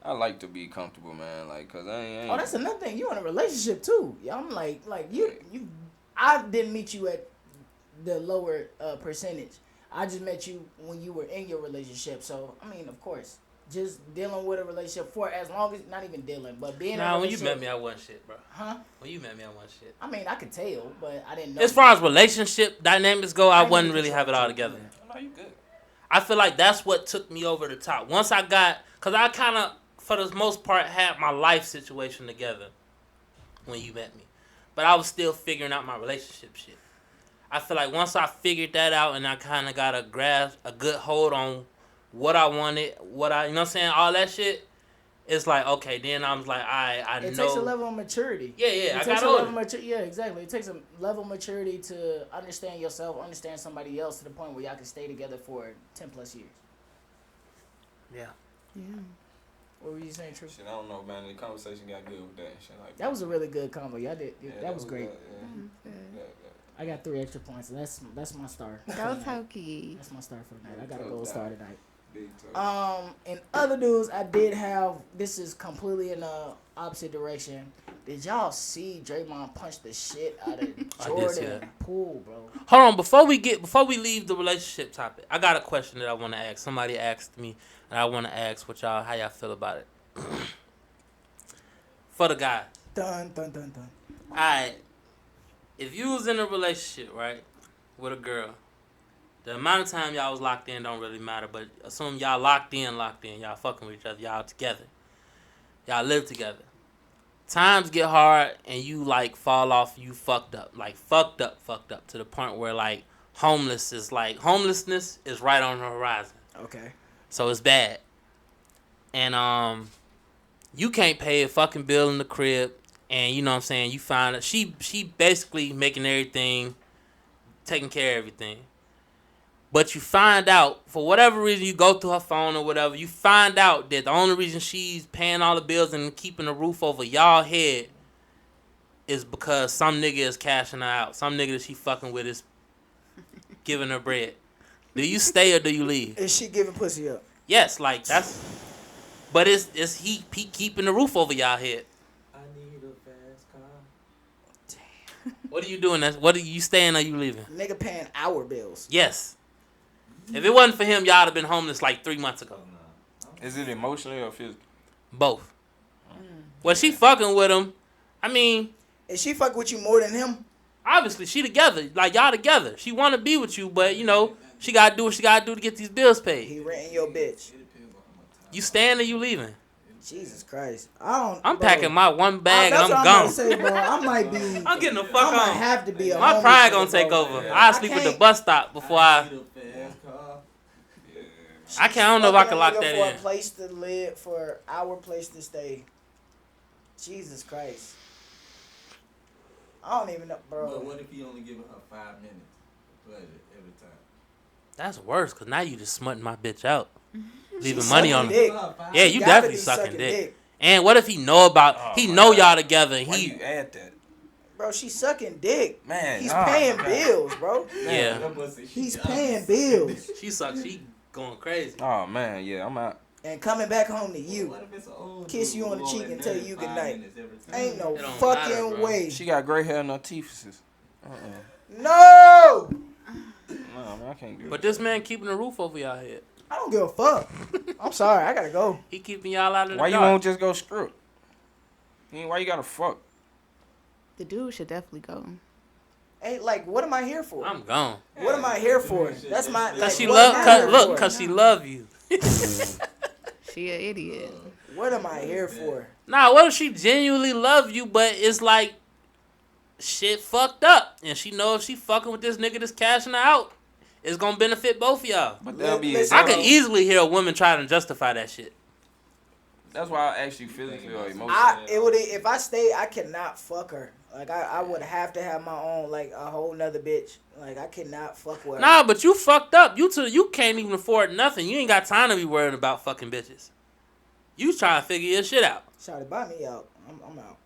I like to be comfortable, man. Like, because I ain't. Oh, that's another thing. You in a relationship too. Yeah, I'm like you. I didn't meet you at the lower percentage. I just met you when you were in your relationship. So I mean, of course, just dealing with a relationship for as long as not even dealing, but being. Nah, in a when you relationship, met me, I wasn't shit, bro. Huh? When you met me, I wasn't shit. I mean, I could tell, but I didn't know. As far as relationship dynamics go, I ain't wouldn't even really have it all together. No, you good. I feel like that's what took me over the top. Once I got, because I kind of, for the most part, had my life situation together when you met me. But I was still figuring out my relationship shit. I feel like once I figured that out and I kind of got a grasp, a good hold on what I wanted, you know what I'm saying, all that shit, it's like, okay, then I was like, I know. It takes a level of maturity. Yeah, It I takes got a older. level of yeah, exactly. It takes a level of maturity to understand yourself, understand somebody else to the point where y'all can stay together for 10 plus years. Yeah. Yeah. What were you saying, True? Shit, I don't know, man. The conversation got good with that and shit like that. That was a really good combo. Y'all did. Yeah, that was great. good, yeah. Yeah, I got 3 extra points. That's my star. for Go the night. Toki. That's my star for the night. I got a Go gold down. star tonight. Big time. In other news, I did have. This is completely in the opposite direction. Did y'all see Draymond punch the shit out of I did see Jordan that. Poole, bro? Hold on, before we leave the relationship topic, I got a question that I want to ask. Somebody asked me, and I want to ask how y'all feel about it. For the guy, Dun dun dun dun. alright, if you was in a relationship, right, with a girl, the amount of time y'all was locked in don't really matter, but assume y'all locked in, y'all fucking with each other, y'all together, y'all live together. Times get hard and you like fall off, you fucked up to the point where like homelessness is right on the horizon. Okay. So it's bad. And you can't pay a fucking bill in the crib, and you know what I'm saying, you find that she basically making everything, taking care of everything. But you find out, for whatever reason, you go through her phone or whatever, you find out that the only reason she's paying all the bills and keeping the roof over y'all head is because some nigga is cashing her out. Some nigga that she fucking with is giving her bread. Do you stay or do you leave? Is she giving pussy up? Yes, like that's. But it's he keeping the roof over y'all head. I need a fast car. What are you doing? What are you staying or you leaving? Nigga paying our bills. Yes. If it wasn't for him, y'all have been homeless like 3 months ago. Is it emotionally or physical? Both. Well, she fucking with him. I mean, Is she fucking with you more than him? obviously she together, like y'all together. She want to be with you, but you know she gotta do what she gotta do to get these bills paid. He renting your bitch. You staying or you leaving? Jesus Christ. I don't. I'm bro. packing my one bag and That's I'm what gone. about to say, bro. I might be. I'm getting the fuck I might on. have to be a My homeless pride nigga, gonna take bro. over. Yeah. I'll sleep at the can't- bus stop before I. Need a fast car. I can't. I don't know if I Fucking can a lock nigga that for in. a place to live, for our place to stay. Jesus Christ. I don't even know, But bro. what if he only giving her 5 minutes of pleasure every time? That's worse, cause now you just smutting my bitch out, leaving She money sucking on. dick. Yeah, She you gotta definitely be sucking dick. dick. And what if he know about? Oh, He my know God. y'all together. And Why he you add that? Bro, she's sucking dick. Man, He's nah, paying man. bills, bro. yeah. He's paying bills She sucks. She going crazy. Oh man, yeah, I'm out. and coming back home to you. What if it's an old Kiss dude you on who the cheek only and tell nutted you 5 goodnight. minutes every time? Ain't no It don't fucking matter, bro. way. She got gray hair and no teeth. No! No, man, I can't do But it. this man keeping the roof over y'all head. I don't give a fuck. I'm sorry, I gotta go. He keeping y'all out of the Why you dark. won't just go screw? Why you gotta fuck? The dude should definitely go. Hey, like, what am I here for? I'm gone. What am I here for? That's my. Cause like, she what am love. I Cause, here look, for? cause she love you. She an idiot. What am I here for? Nah, what if she genuinely love you, but it's like shit fucked up, and she know if she fucking with this nigga that's cashing her out, it's gonna benefit both of y'all. But that'll be. Listen, I could bro. easily hear a woman try to justify that shit. That's why I asked you physically or emotionally. It would if I stay, I cannot fuck her. Like I would have to have my own, like, a whole nother bitch. Like, I cannot fuck with her. Nah, but you fucked up. You can't even afford nothing. You ain't got time to be worried about fucking bitches. You trying to figure your shit out. Shawty, buy me out. I'm out.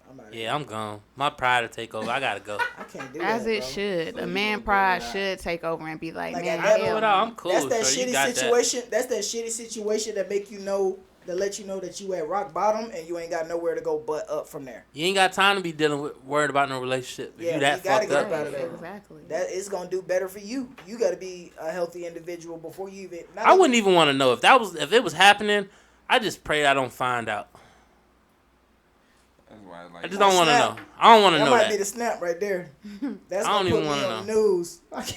I'm out. Yeah, I'm gone. My pride will take over. I gotta go. I can't do As that, it bro. should. So A you man gonna pride go without- should take over and be like, Like, man, at I that know it all. I'm cool. That's that so you shitty got situation. That's that shitty situation that make you know, that let you know that you at rock bottom and you ain't got nowhere to go but up from there. You ain't got time to be dealing with worried about no relationship. If Yeah, you that you gotta fucked get up. up out of there. Exactly. That is gonna do better for you. You got to be a healthy individual before you even. I wouldn't even want to know if it was happening. I just pray I don't find out. That's why I like. just don't want to snap. know. I don't want to That know might that. be the snap right there. That's I don't gonna even put me wanna on the news. I can't-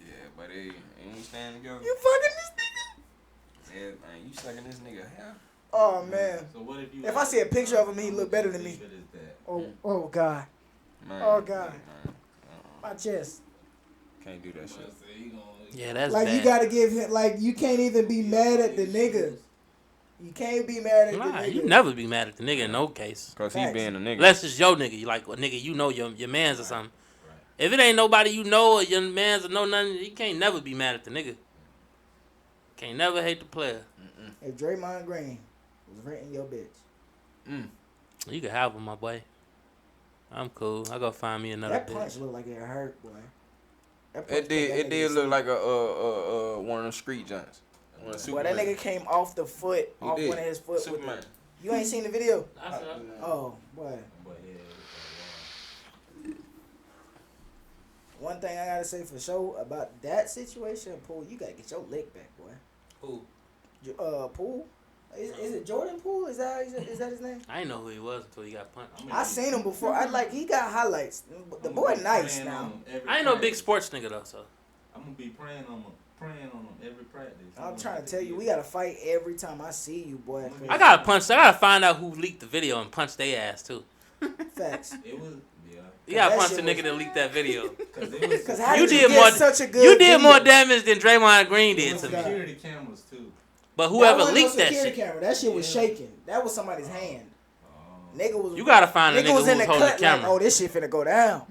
Yeah, but they ain't staying together. You fucking this nigga? Yeah, man, you sucking this nigga hair. Oh man. So what if you? If I see a picture of him, he look better than me. What is that? Oh god. Man, Oh, God. man, My chest. can't do that shit. Yeah, that's Like, bad. you gotta give him, like, you can't even be mad at the nigga. You can't be mad at the Nah, nigga. you never be mad at the nigga in no case. Cause he Facts. being a nigga. Unless it's your nigga. You like a nigga you know your mans or something. If it ain't nobody you know or your mans or know nothing, you can't never be mad at the nigga. Can't never hate the player. If Draymond Green was renting your bitch, You can have him, my boy. I'm cool. I go find me another that punch bitch. looked like it hurt, boy. That punch It did. put that It nigga did to look sleep. like a one of them street giants. One of Boy, that Superman. nigga came off the foot, He off did. one of his foot. Superman. You ain't seen the video? That's a- Oh, boy. But yeah, One thing I gotta say for sure about that situation, Poole, you gotta get your lick back, boy. Who? Poole? Is it Jordan Poole? Is that his name? I didn't know who he was until he got punched. I seen him before. He got highlights. The boy nice now. I ain't no big sports nigga though, so. I'm gonna be praying on him every practice. I'm trying to tell you, we gotta fight every time I see you, boy. I gotta find out who leaked the video and punch their ass too. Facts. It was You gotta That punch the shit nigga that leaked that video. Because how You did you did get more. such a good You did more video? damage than Draymond Green did to me. security cameras too. But whoever wasn't leaked no that security shit, camera. That shit was shaking. That was somebody's hand. Nigga was. you gotta find a nigga was who in was the holding the cut camera. like, oh, this shit finna go down.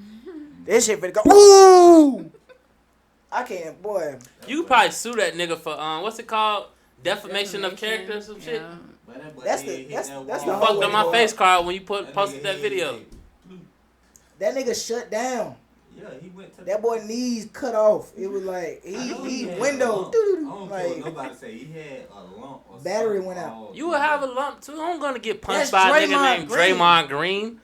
This shit finna go. Ooh! I can't, boy. You could probably sue that nigga for what's it called? Defamation of Defamation, character or some shit. yeah. But that boy That's head the- hit that's- that that's You wall. the whole fucked way up to my go face out. card when you That posted nigga that head video. hit. That nigga shut down. Yeah, he went to. That boy knees cut off. It was like I know he had a window. lump. I don't care what Like nobody say. He had a lump. Or Battery something went out. all You would have a lump too. I'm gonna get punched That's by a nigga Draymond named Green. Draymond Green.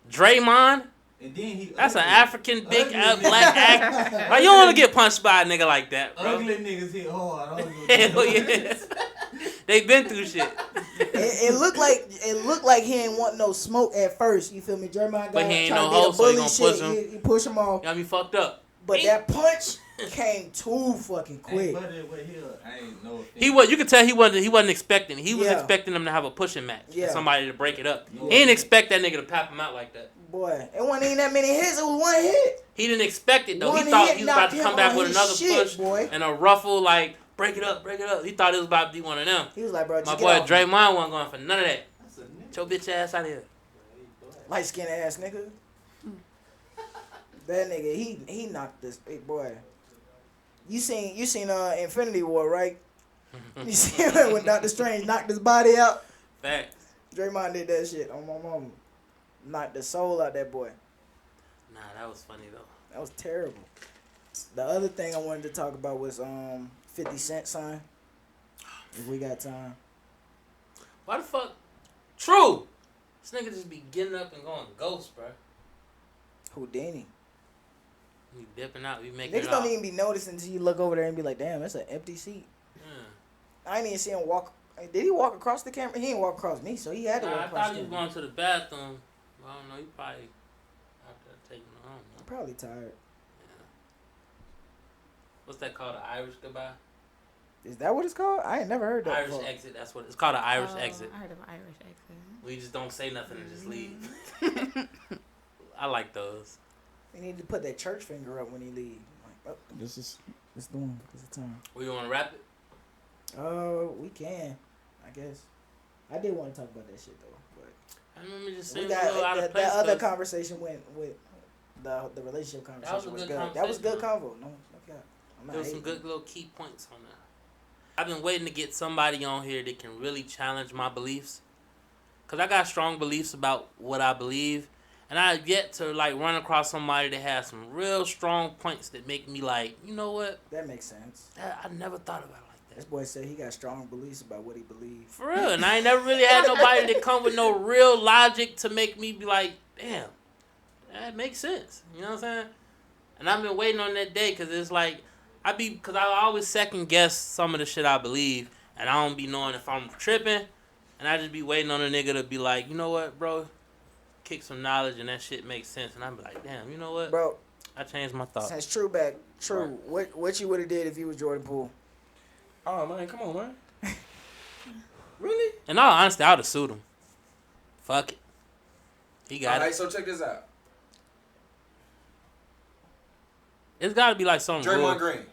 Draymond? And then he. That's an ugly. African big Ugly black niggas. actor. Like, you don't wanna get punched by a nigga like that, bro. Ugly niggas hit hard. I don't give a Hell yeah. They been through shit. it looked like he ain't want no smoke at first. You feel me? Draymond got But he ain't trying no to be a hoe, so he bully gonna shit. push him. He push him off. Got me fucked up. But that punch came too fucking quick. But I ain't no offense. He was. You could tell he wasn't expecting. He was Yeah. expecting them to have a pushing match. Yeah. Somebody to break it up. No He didn't offense. expect that nigga to pap him out like that. Boy, it wasn't even that many hits. It was one hit. He didn't expect it though. One He thought hit he was about knocked to him come back on with his another shit, push boy. and a ruffle like break it up, break it up. He thought it was about to be one of them. He was like, bro, My just boy get off me. Draymond wasn't going for none of that. That's a nigga. Get your bitch ass out of here. Light skinned ass nigga. That nigga, he knocked this big boy. You seen Infinity War, right? You see when Doctor Strange knocked his body out? Facts. Draymond did that shit on my mama. Knocked the soul out that boy. Nah, that was funny though. That was terrible. The other thing I wanted to talk about was 50 Cent sign. If we got time. Why the fuck? True. This nigga just be getting up and going ghost, bro. Houdini. He dipping out. He making Niggas it don't out. even be noticing until you look over there and be like, damn, that's an empty seat. Yeah. I ain't even see him walk. Did he walk across the camera? He didn't walk across me, so he had to Nah, walk I across thought the he was camera. going to the bathroom. I don't know. He probably out there taking it home. I'm probably tired. What's that called? An Irish goodbye? Is that what it's called? I ain't never heard that Irish before. exit. That's what it's called. An Irish Oh, exit. I heard of Irish exit. We just don't say nothing and just leave. I like those. You need to put that church finger up when he leave. Like, oh, this is the one. This is the time. We want to wrap it? Oh, we can. I guess. I did want to talk about that shit though, but I remember just we saying got a little out of place. that other 'cause conversation went with the relationship conversation was good good. That was good conversation, convo. No, God. I'm not there was some hating. good little key points on there. I've been waiting to get somebody on here that can really challenge my beliefs. Because I got strong beliefs about what I believe. And I've yet to like run across somebody that has some real strong points that make me like, you know what? That makes sense. I never thought about it like that. This boy said he got strong beliefs about what he believes. For real. And I ain't never really had nobody that come with no real logic to make me be like, damn, that makes sense. You know what I'm saying? And I've been waiting on that day because it's like, because I always second guess some of the shit I believe. And I don't be knowing if I'm tripping. And I just be waiting on a nigga to be like, you know what, bro? Kick some knowledge and that shit makes sense. And I'm like, damn, you know what? Bro, I changed my thoughts. since True back, True, what you would have did if you was Jordan Poole? Oh man, come on, man. Really? In all honesty, I would have sued him. Fuck it. He got Alright, it. so check this out. It's got to be like something Draymond real. Green.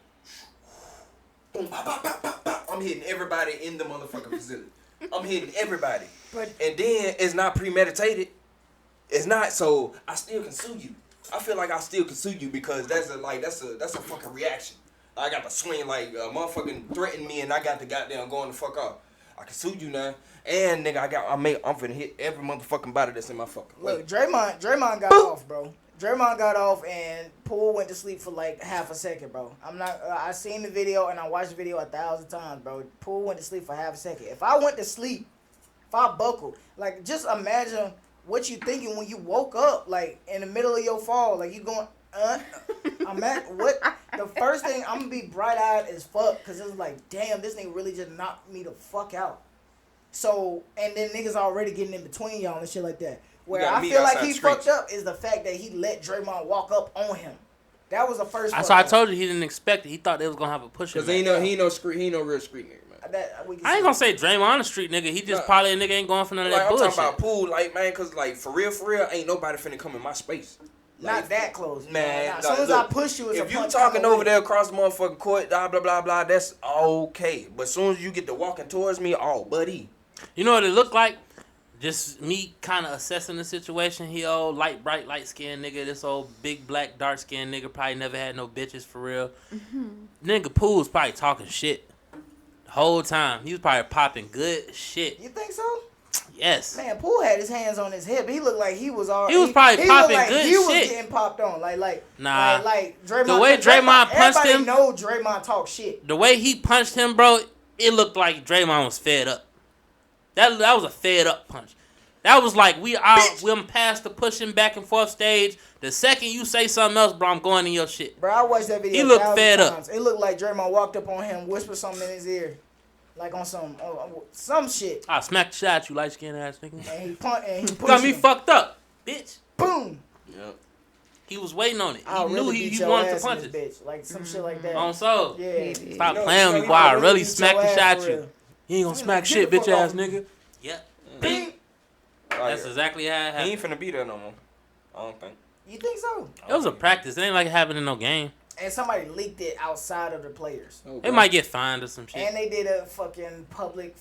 Boom, pop, pop, pop, pop, pop. I'm hitting everybody in the motherfucking facility. I'm hitting everybody. But And then it's not premeditated. It's not, so I still can sue you. I feel like I still can sue you because that's a fucking reaction. I got to swing like a motherfucking threaten me and I got the goddamn going the fuck off. I can sue you now. And nigga, I'm finna hit every motherfucking body that's in my fucking way. look, Draymond got off, bro. Draymond got off and Poole went to sleep for like half a second, bro. I seen the video and I watched the video 1,000 times, bro. Poole went to sleep for half a second. If I went to sleep, if I buckled, like just imagine what you thinking when you woke up, like in the middle of your fall, like you going, I'm at what? The first thing I'm gonna be bright eyed as fuck, cause it's like, damn, this nigga really just knocked me the fuck out. So, and then niggas already getting in between y'all and shit like that. Where gotta I meet feel like outside he the streets. fucked up is the fact that he let Draymond walk up on him. That was the first. That's fuck why I up. told you he didn't expect it. He thought they was gonna have a push. Cause he ain't no real street nigga, man. That, we can I ain't see. gonna say Draymond a street nigga. He just Nah. probably a nigga ain't going for none of Like that I'm bullshit. talking about Poole, like man, cause like for real, ain't nobody finna come in my space. Not that close. Man, Nah, as soon as I push you, it's a if you punch talking coming over with there across the motherfucking court, blah blah blah blah, that's okay. But as soon as you get to walking towards me, oh buddy, You know what it looked like? Just me kind of assessing the situation. He old bright light skinned nigga. This old big black dark skinned nigga probably never had no bitches for real. Nigga Pooh was probably talking shit the whole time. He was probably popping good shit. You think so? Yes. Man, Poole had his hands on his hip. He looked like he was all. He was probably popping looked like good he was shit. getting popped on. Nah. Like Draymond. The way Draymond punched everybody him- know Draymond talk shit. The way he punched him, bro, it looked like Draymond was fed up. That was a fed up punch. That was like we're past the pushing back and forth stage. The second you say something else, bro, I'm going in your shit. Bro, I watched that video. He looked 1,000 fed up. times. It looked like Draymond walked up on him, whispered something in his ear, like on some shit, I smacked the shit out you, light skinned ass nigga. and he pushed Got me him. fucked up, bitch. Boom. yep. He was waiting on it. I'll He knew really he beat your wanted ass to punch in it. this bitch, like some shit like that. On soul. Yeah. Stop You know- playing you with know me, boy. I really beat smack your the ass shit at for you. real. You ain't gonna smack Get shit, the bitch fuck ass off. nigga. Yep. Bing. Oh, That's yeah. exactly how it He ain't happened. finna be there no more. I don't think. You think so? It was a practice. It ain't like it happened in no game. And somebody leaked it outside of the players. Oh, They might get fined or some shit. And they did a fucking public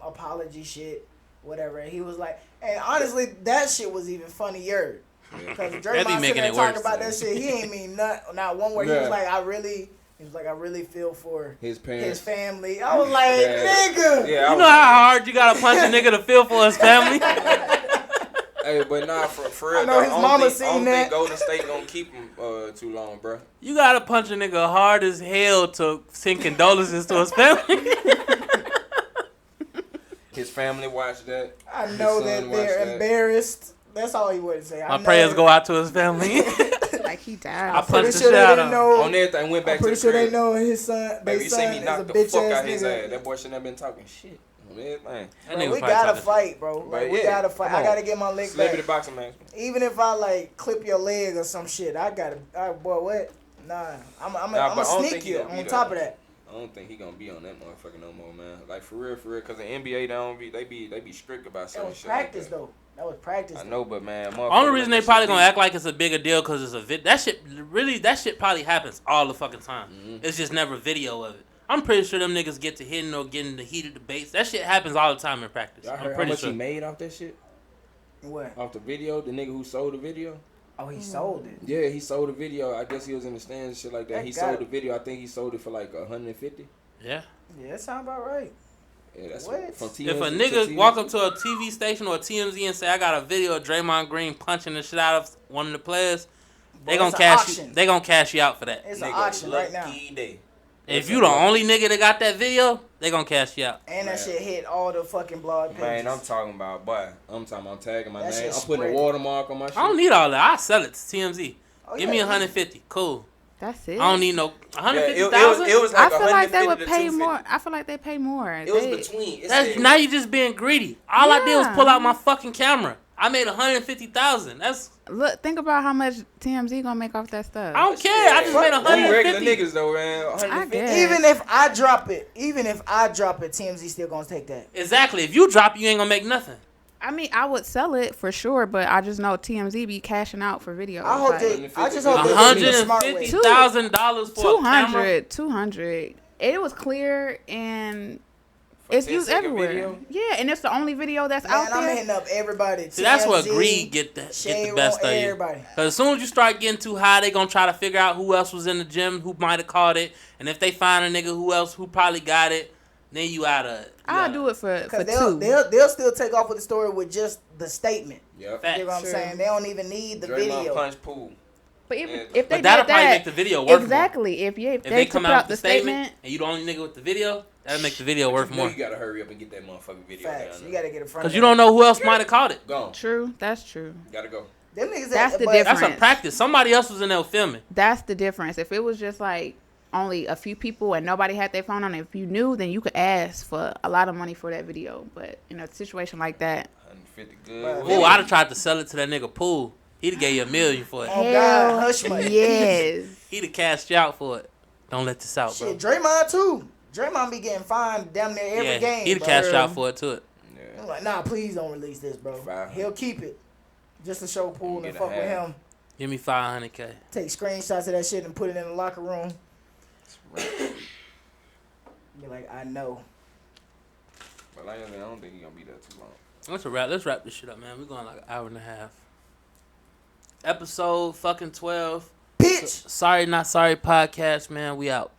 apology shit, whatever. And he was like, and honestly, that shit was even funnier. Because They be Draymond sitting making there it talking worse. about that shit. He ain't mean not one word. He Yeah. was like, I really feel for His parents. his family. I was like, Yeah. nigga. Yeah, You know how hard you gotta punch a nigga to feel for his family? Hey, but nah, for real. I know though, his don't mama think- seen I don't that. think Golden State gonna keep him too long, bro. You gotta punch a nigga hard as hell to send condolences to his family. His family watched that. I His know son that watched they're that. embarrassed. That's all he would say. I My know prayers go out to his family. Like he died. I Pretty punched the sure shit they out didn't of him. know. On everything, went back I'm pretty to sure the they crib. know his son. Baby, Their you son see me is a knock the bitch fuck ass out his nigga. ass. That boy shouldn't have been talking shit on everything. That Bro, nigga we probably gotta talking fight, bro. But Like, we yeah, gotta fight. come I on. gotta get my leg Celebrity back. boxing match. Even if I like clip your leg or some shit, I gotta. Boy, what? Nah, I'm Nah, gonna but I don't sneak think he you. gonna be On there. top of that, I don't think he gonna be on that motherfucker no more, man. Like for real, cause the NBA they be strict about that certain was shit. practice like that. though. That was practice. I know, but man, Only reason they probably gonna act like it's a bigger deal because it's a that shit probably happens all the fucking time. It's just never video of it. I'm pretty sure them niggas get to hitting or getting the heated debates. That shit happens all the time in practice. Y'all I'm heard how pretty much sure. he made off that shit? What? Off the video? The nigga who sold the video? Oh, he sold it. Yeah, he sold the video. I guess he was in the stands and shit like that. That He got sold it. the video. I think he sold it for like 150. Yeah. Yeah, that sound about right. Yeah, that's What? from TMZ If a to nigga TMZ. walk up to a TV station or a TMZ and say, I got a video of Draymond Green punching the shit out of one of the players, they Boy, gonna it's an cash auction. you. They gonna cash you out for that. It's an Nigga, auction right now, lucky day. If you the only nigga that got that video, they gonna cash you out. and that Man. shit hit all the fucking blog pages. Man, I'm talking about, boy. I'm tagging my That name. shit I'm putting a spread. watermark on my shit. I don't need all that. I sell it to TMZ. Oh, Give yeah, me yeah. 150. Cool. That's it. I don't need no Yeah, 150,000. it was I like feel like they 150 would to pay 250. more. I feel like they pay more. It was They- between. It That's said- now you just being greedy. All I did was Yeah. pull out my fucking camera. I made 150,000. That's Look, think about how much TMZ gonna make off that stuff. I don't care. I just made We regular 150. niggas though, man. I 150. guess. Even if I drop it, TMZ still gonna take that. Exactly. If you drop, you ain't gonna make nothing. I mean, I would sell it for sure, but I just know TMZ be cashing out for videos. I hope like, they. I just hope they do it the smart way. $150,000 for a camera. 200. It was clear and For it's 10 used second everywhere. video? Yeah, and it's the only video that's Man, out I'm there. hitting up everybody. See, that's what TMZ, greed get the Shade best Room, of you. everybody. Because as soon as you start getting too high, they gonna try to figure out who else was in the gym, who might have caught it, and if they find a nigga who probably got it, then you out of it. I'll do it for Because two. they'll still take off with the story with just the statement. Yep. Facts. You know what I'm Sure. saying? They don't even need the Draymond video. punch pool. But if, Yeah. if they But did that'll probably that, make the video worth more. exactly. If If they they took come out out the with the statement, statement, and you the only nigga with the video, that'll make the video worth You know more. you gotta hurry up and get that motherfucking video Facts. down You there. gotta get in front Because of you don't know who else might have caught it. Gone. true. That's true. Gotta go. Them niggas That's the but- difference. That's a practice. Somebody else was in there filming. That's the difference. If it was just like only a few people and nobody had their phone on, if you knew, then you could ask for a lot of money for that video. But in a situation like that, 150 good. But- Ooh, I'd have tried to sell it to that nigga Pool. He'd have gave you $1 million for it. Oh, hell God, hush money. yes. He'd have cashed you out for it. Don't let this out, bro. Shit, Draymond too. Draymond be getting fined damn near every Yeah, game. he'd have bro. cashed out for it too. I'm like, nah, please don't release this, bro. 500. He'll keep it just to show Poole and Get a fuck with half. him. Give me 500K. Take screenshots of that shit and put it in the locker room. Be like, I know. But like I said, I don't think he's gonna be there too long. Let's wrap this shit up, man. We're going like an hour and a half. Episode fucking 12. Bitch! Sorry Not Sorry podcast, man. We out.